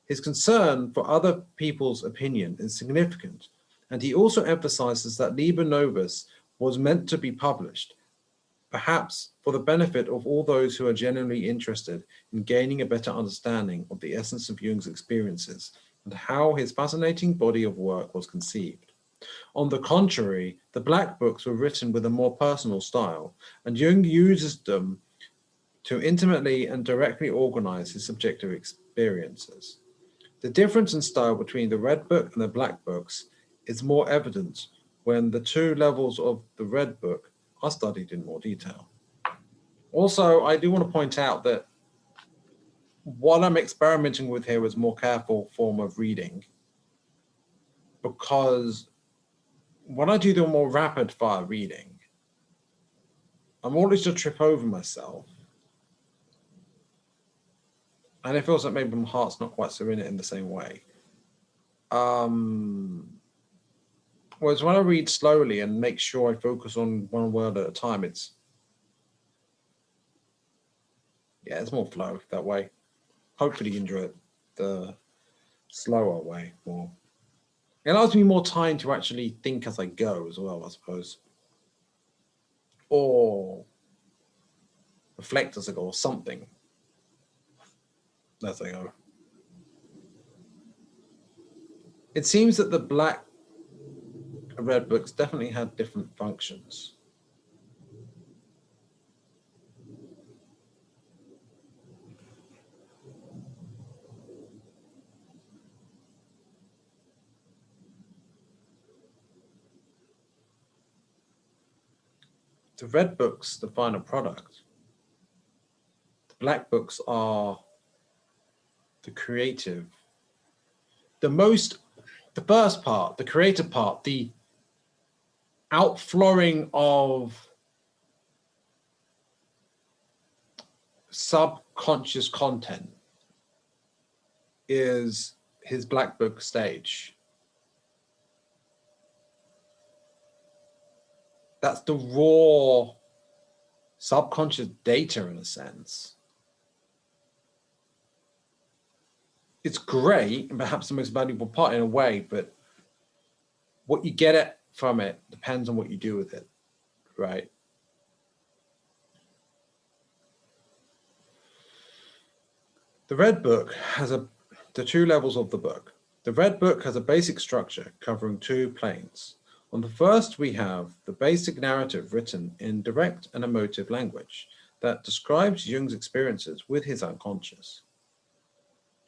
His concern for other people's opinion is significant, and he also emphasizes that Liber Novus was meant to be published, perhaps for the benefit of all those who are genuinely interested in gaining a better understanding of the essence of Jung's experiences and how his fascinating body of work was conceived. On the contrary, the Black Books were written with a more personal style, and Jung uses them to intimately and directly organize his subjective experiences. The difference in style between the Red Book and the Black Books is more evident when the two levels of the Red Book are studied in more detail. Also, I do want to point out that what I'm experimenting with here is a more careful form of reading, because when I do the more rapid fire reading, I'm always to trip over myself. And it feels like maybe my heart's not quite so in it in the same way. Whereas when I read slowly and make sure I focus on one word at a time, it's more flow that way. Hopefully you enjoy it the slower way more. It allows me more time to actually think as I go as well, I suppose. Or reflect as I go, or something. As I go. It seems that the Black and Red Books definitely had different functions. The Red Book's the final product. The Black Books are the creative. The first part, the creative part, the outflowing of subconscious content is his Black Book stage. That's the raw subconscious data in a sense. It's great and perhaps the most valuable part in a way, but what you get from it depends on what you do with it, right? The Red Book has the two levels of the book. The Red Book has a basic structure covering two planes. On the first, we have the basic narrative written in direct and emotive language that describes Jung's experiences with his unconscious.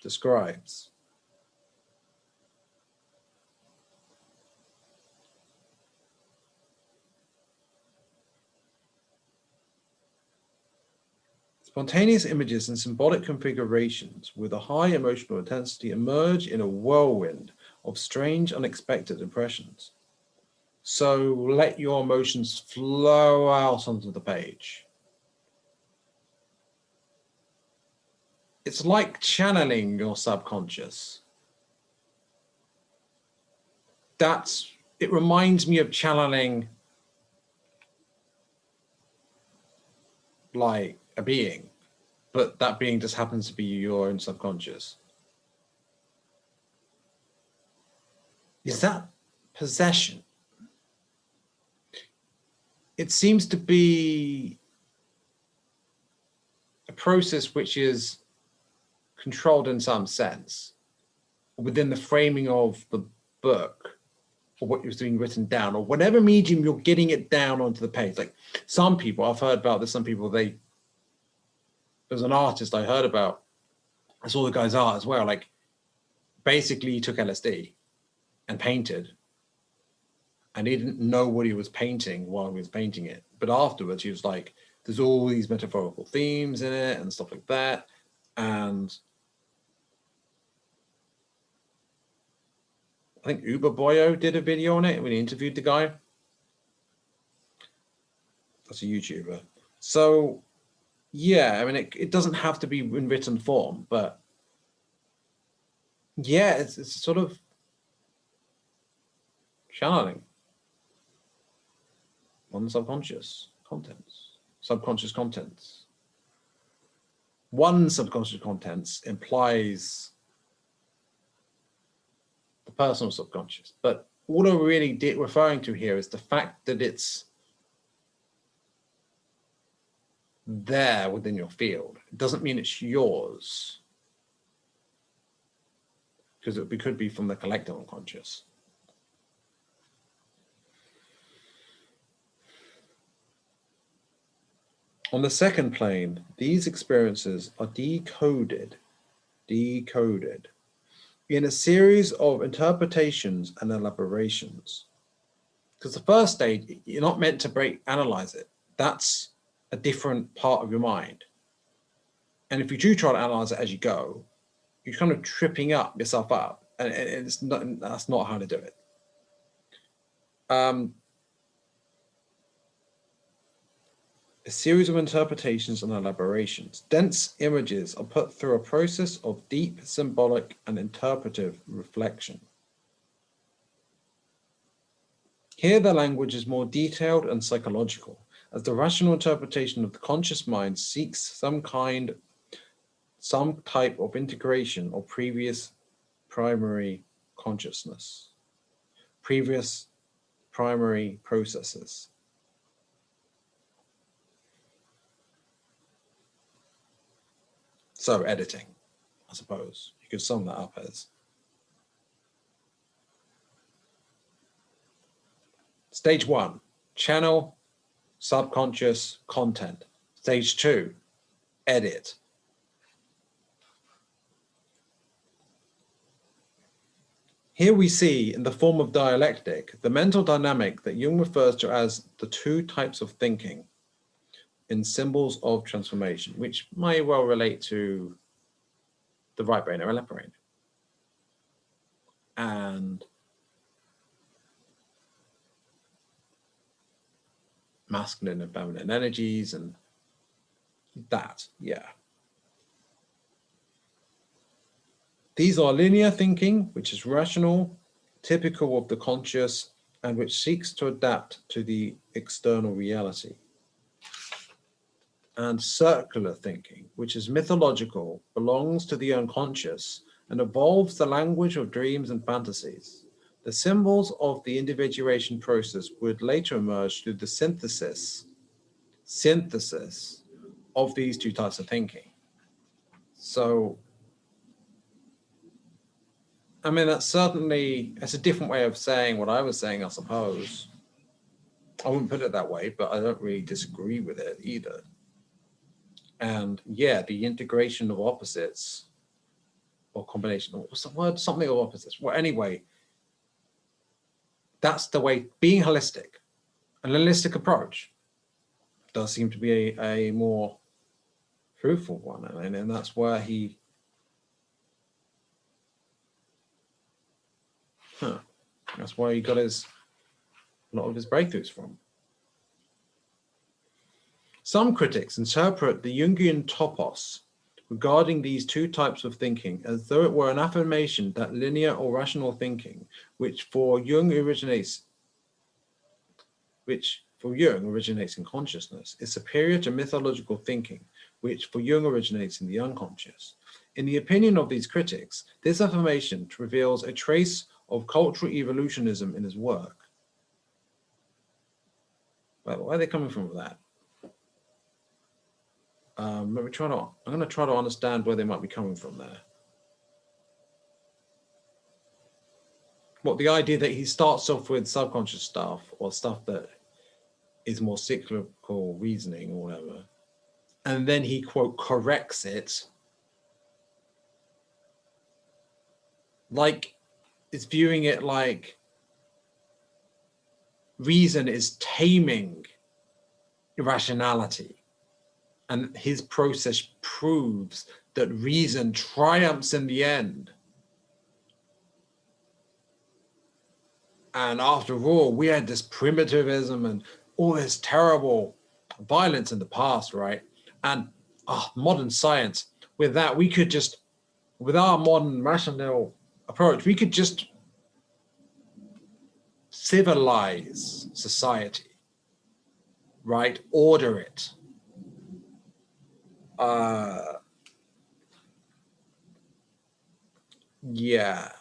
Describes. Spontaneous images and symbolic configurations with a high emotional intensity emerge in a whirlwind of strange, unexpected impressions. So let your emotions flow out onto the page. It's like channeling your subconscious. It reminds me of channeling like a being, but that being just happens to be your own subconscious. Is that possession? It seems to be a process which is controlled in some sense within the framing of the book, or what was being written down, or whatever medium you're getting it down onto the page. Like some people, I've heard about this, some people, there's an artist I heard about, I saw the guy's art as well, like basically he took LSD and painted, and he didn't know what he was painting while he was painting it. But afterwards he was like, there's all these metaphorical themes in it and stuff like that. And I think Uber Boyo did a video on it when he interviewed the guy. That's a YouTuber. So yeah, I mean, it doesn't have to be in written form, but yeah, it's sort of channeling on the subconscious contents. Subconscious contents. One subconscious contents implies the personal subconscious, but all I'm really referring to here is the fact that it's there within your field. It doesn't mean it's yours, because it could be from the collective unconscious. On the second plane, these experiences are decoded in a series of interpretations and elaborations. Because the first stage, you're not meant to analyze it. That's a different part of your mind. And if you do try to analyze it as you go, you're kind of tripping yourself up, and that's not how to do it. A series of interpretations and elaborations. Dense images are put through a process of deep symbolic and interpretive reflection. Here the language is more detailed and psychological, as the rational interpretation of the conscious mind seeks some type of integration or previous primary consciousness, previous primary processes. So editing, I suppose you could sum that up as. Stage 1, channel subconscious content. Stage 2, edit. Here we see, in the form of dialectic, the mental dynamic that Jung refers to as the two types of thinking in symbols of transformation, which may well relate to the right brain or left brain. And masculine and feminine energies and that, yeah. These are linear thinking, which is rational, typical of the conscious, and which seeks to adapt to the external reality. And circular thinking, which is mythological, belongs to the unconscious, and evolves the language of dreams and fantasies. The symbols of the individuation process would later emerge through the synthesis of these two types of thinking. So, I mean, it's a different way of saying what I was saying, I suppose. I wouldn't put it that way, but I don't really disagree with it either. And yeah, the integration of opposites, or combination, what's the word? Something of opposites. Well, anyway, that's the way, being holistic. An holistic approach does seem to be a more fruitful one. And that's where that's where he got a lot of his breakthroughs from. Some critics interpret the Jungian topos regarding these two types of thinking as though it were an affirmation that linear or rational thinking, which for Jung originates in consciousness, is superior to mythological thinking, which for Jung originates in the unconscious. In the opinion of these critics, this affirmation reveals a trace of cultural evolutionism in his work. But where are they coming from with that? I'm going to try to understand where they might be coming from there. the idea that he starts off with subconscious stuff or stuff that is more cyclical reasoning or whatever, and then he, quote, corrects it, like it's viewing it like reason is taming irrationality, and his process proves that reason triumphs in the end. And after all, we had this primitivism and all this terrible violence in the past, right? And modern science, with that, we could just, with our modern rational approach, we could just civilize society, right? Order it. Yeah.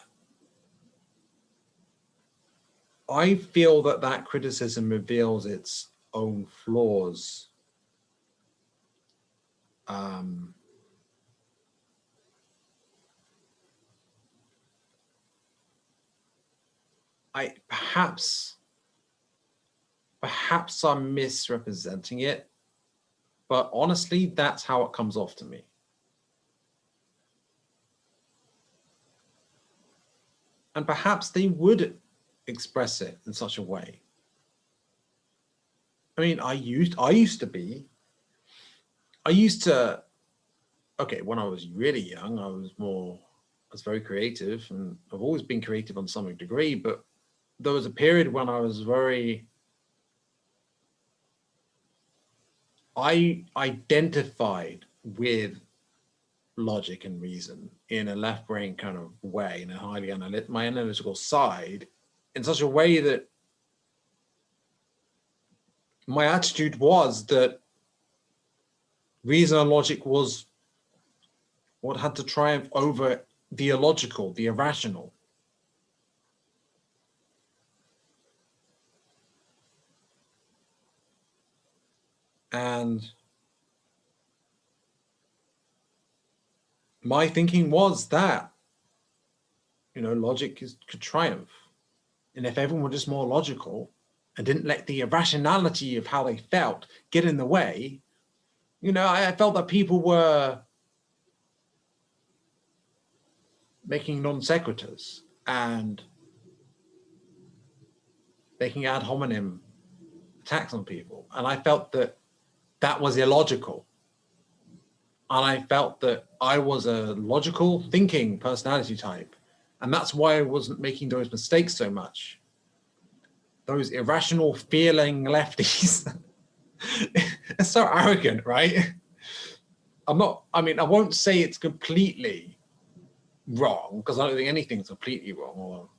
I feel that that criticism reveals its own flaws. Perhaps I'm misrepresenting it, but honestly, that's how it comes off to me. And perhaps they would express it in such a way. I mean, I used to, okay, when I was really young, I was very creative, and I've always been creative on some degree, but there was a period when I identified with logic and reason in a left brain kind of way, in a highly my analytical side, in such a way that my attitude was that reason and logic was what had to triumph over the illogical, the irrational. And my thinking was that, logic could triumph. And if everyone were just more logical and didn't let the irrationality of how they felt get in the way, I felt that people were making non sequiturs and making ad hominem attacks on people. And I felt that that was illogical. And I felt that I was a logical thinking personality type. And that's why I wasn't making those mistakes so much. Those irrational feeling lefties. It's so arrogant, right? I won't say it's completely wrong, because I don't think anything's completely wrong.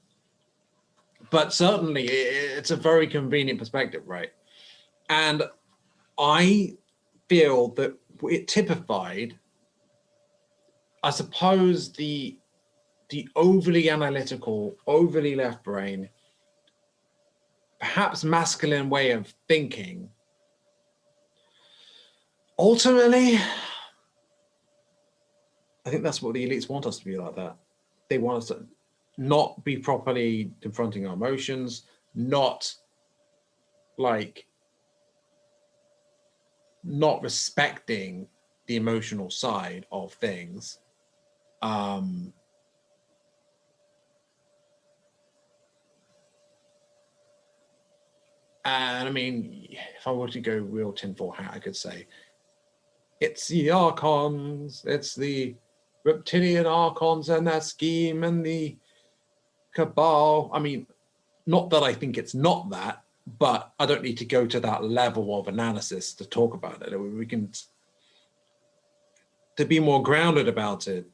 But certainly it's a very convenient perspective, right? And I feel that it typified, I suppose, the overly analytical, overly left brain, perhaps masculine way of thinking. Ultimately, I think that's what the elites want us to be like that. They want us to not be properly confronting our emotions, not respecting the emotional side of things. And I mean, if I were to go real tinfoil hat, I could say it's the archons, it's the reptilian archons and their scheme and the cabal. I mean, not that I think it's not that, but I don't need to go to that level of analysis to talk about it. We can, to be more grounded about it.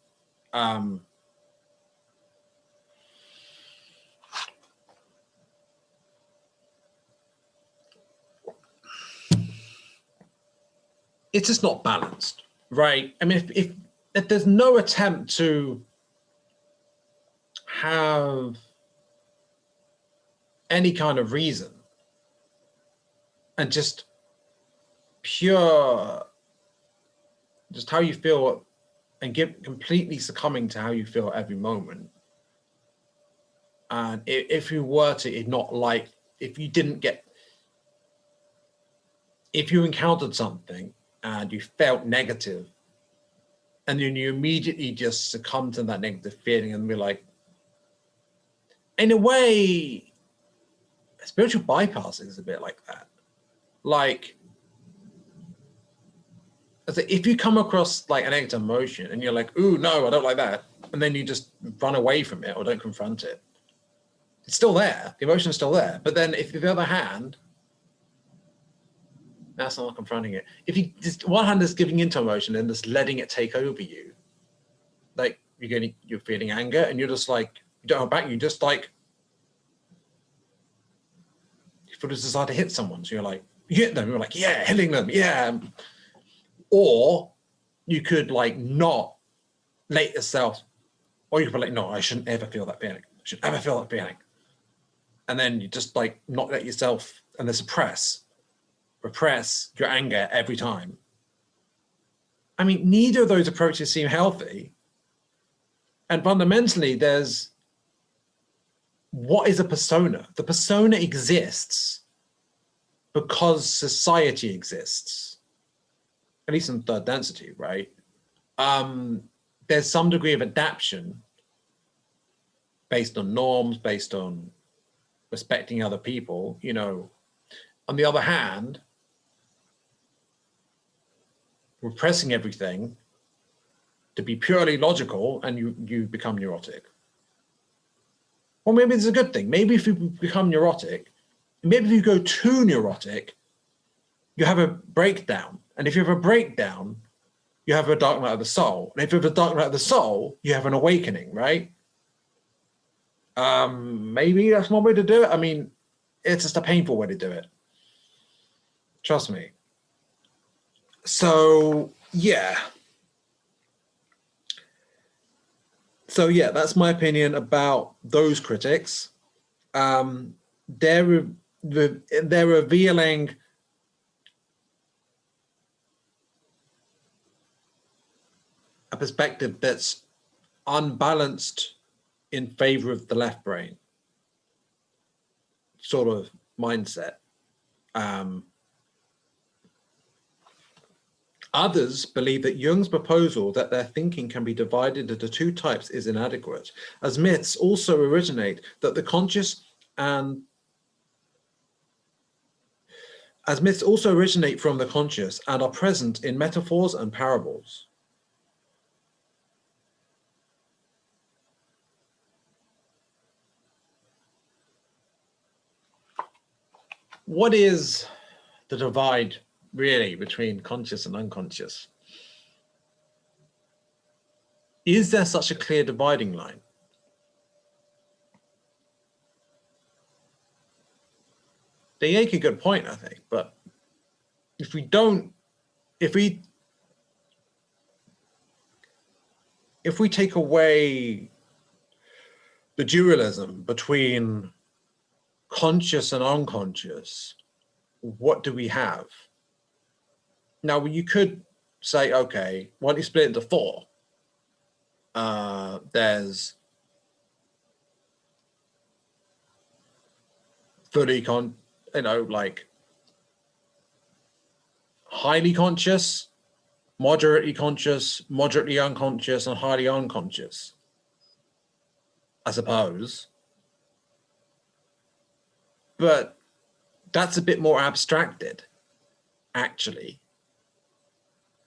It's just not balanced, right? I mean, if there's no attempt to have any kind of reason and just pure, just how you feel, and completely succumbing to how you feel every moment, And if you were to not like, if you didn't get, if you encountered something and you felt negative, and then you immediately just succumb to that negative feeling and be like, in a way, spiritual bypassing is a bit like that. Like, if you come across like a negative emotion and you're like, ooh, no, I don't like that. And then you just run away from it or don't confront it. It's still there. The emotion is still there. But then if the other hand, that's not confronting it. If you just one hand is giving into emotion and just letting it take over you, like you're feeling anger and you're just like, you don't hold back, you just like, you feel this desire to hit someone. So you're like, you hit them, you're like, yeah, hitting them, yeah. Or you could like not let yourself, or you could be like, no, I shouldn't ever feel that feeling. I shouldn't ever feel that feeling. And then you just like not let yourself, and then repress your anger every time. I mean, neither of those approaches seem healthy. And fundamentally, there's, what is a persona? The persona exists because society exists, at least in third density, right? There's some degree of adaptation based on norms, based on respecting other people, you know. On the other hand, repressing everything to be purely logical, and you become neurotic. Or maybe it's a good thing. Maybe if you become neurotic, maybe if you go too neurotic, you have a breakdown. And if you have a breakdown, you have a dark night of the soul. And if you have a dark night of the soul, you have an awakening, right? Maybe that's one way to do it. I mean, it's just a painful way to do it. Trust me. So, yeah. So, yeah, that's my opinion about those critics. They're revealing a perspective that's unbalanced in favor of the left brain sort of mindset. Others believe that Jung's proposal that their thinking can be divided into two types is inadequate, as myths also originate that the conscious and as myths also originate from the conscious and are present in metaphors and parables. What is the divide really between conscious and unconscious? Is there such a clear dividing line? They make a good point, I think, but if we take away the dualism between conscious and unconscious, what do we have? Now, you could say, okay, why don't you split it into four? There's fully like highly conscious, moderately unconscious, and highly unconscious, I suppose. But that's a bit more abstracted, actually.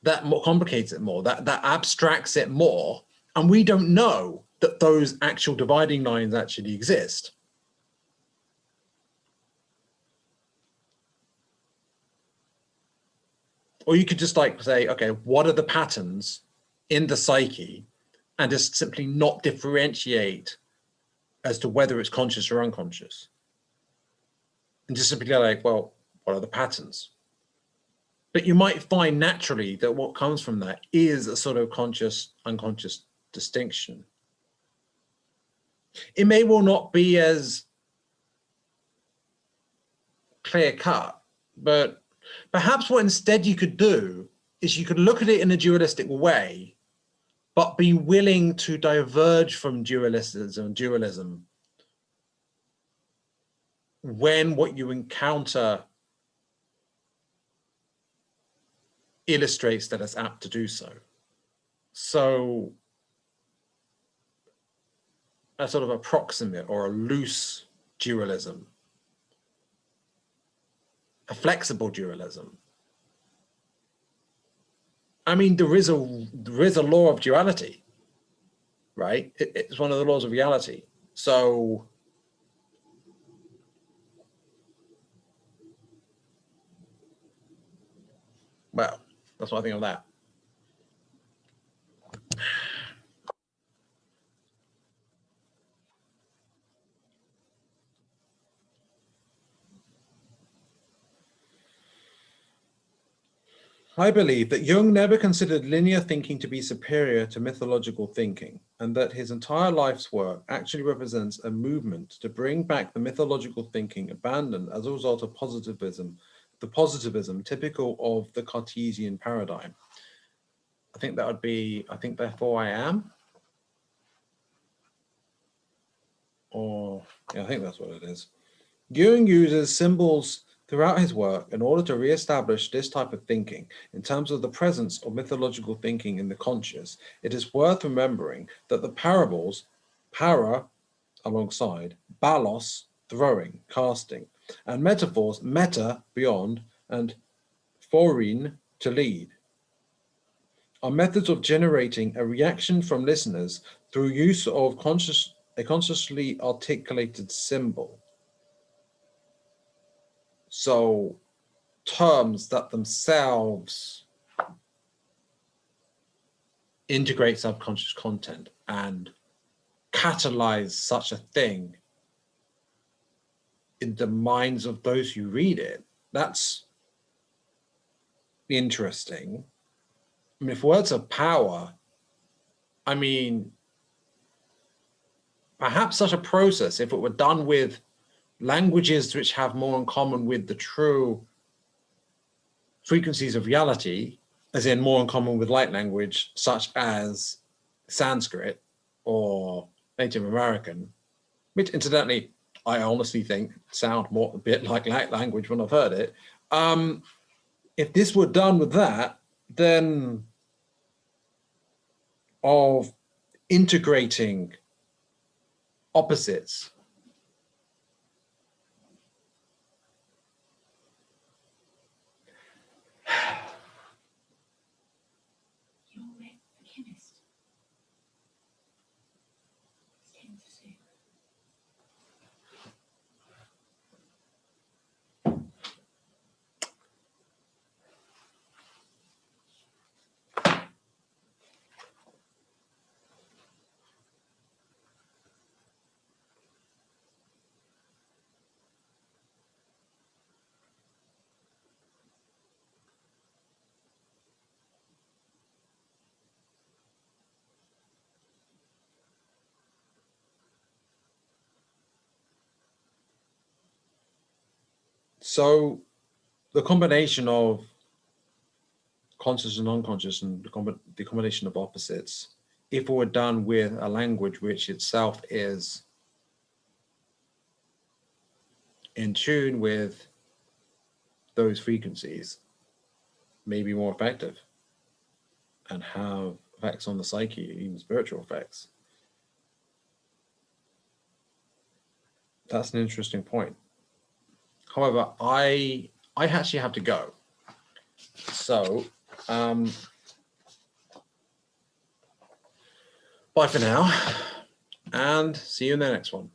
That more complicates it more, that abstracts it more, and we don't know that those actual dividing lines actually exist. Or you could just like say, okay, what are the patterns in the psyche, and just simply not differentiate as to whether it's conscious or unconscious. And just simply go like, well, what are the patterns? But you might find naturally that what comes from that is a sort of conscious, unconscious distinction. It may well not be as clear cut, but perhaps what instead you could do is you could look at it in a dualistic way, but be willing to diverge from dualism when what you encounter illustrates that it's apt to do so. So a sort of approximate or a loose dualism, a flexible dualism. I mean, there is a law of duality, right? It's one of the laws of reality. So well, that's what I think of that. I believe that Jung never considered linear thinking to be superior to mythological thinking, and that his entire life's work actually represents a movement to bring back the mythological thinking abandoned as a result of positivism, the positivism typical of the Cartesian paradigm. I think that would be, I think therefore I am. Or, yeah, I think that's what it is. Jung uses symbols throughout his work in order to re-establish this type of thinking. In terms of the presence of mythological thinking in the conscious, it is worth remembering that the parables, para alongside, balos, throwing, casting, and metaphors, meta, beyond, and phorein, to lead, are methods of generating a reaction from listeners through use of a consciously articulated symbol. So terms that themselves integrate subconscious content and catalyze such a thing in the minds of those who read it. That's interesting. I mean, if words are power, I mean, perhaps such a process, if it were done with languages which have more in common with the true frequencies of reality, as in more in common with light language, such as Sanskrit or Native American, which incidentally, I honestly think sound more a bit like light language when I've heard it. If this were done with that, then of integrating opposites, so the combination of conscious and unconscious and the combination of opposites, if it were done with a language which itself is in tune with those frequencies, may be more effective and have effects on the psyche, even spiritual effects. That's an interesting point. However, I actually have to go. So, bye for now, and see you in the next one.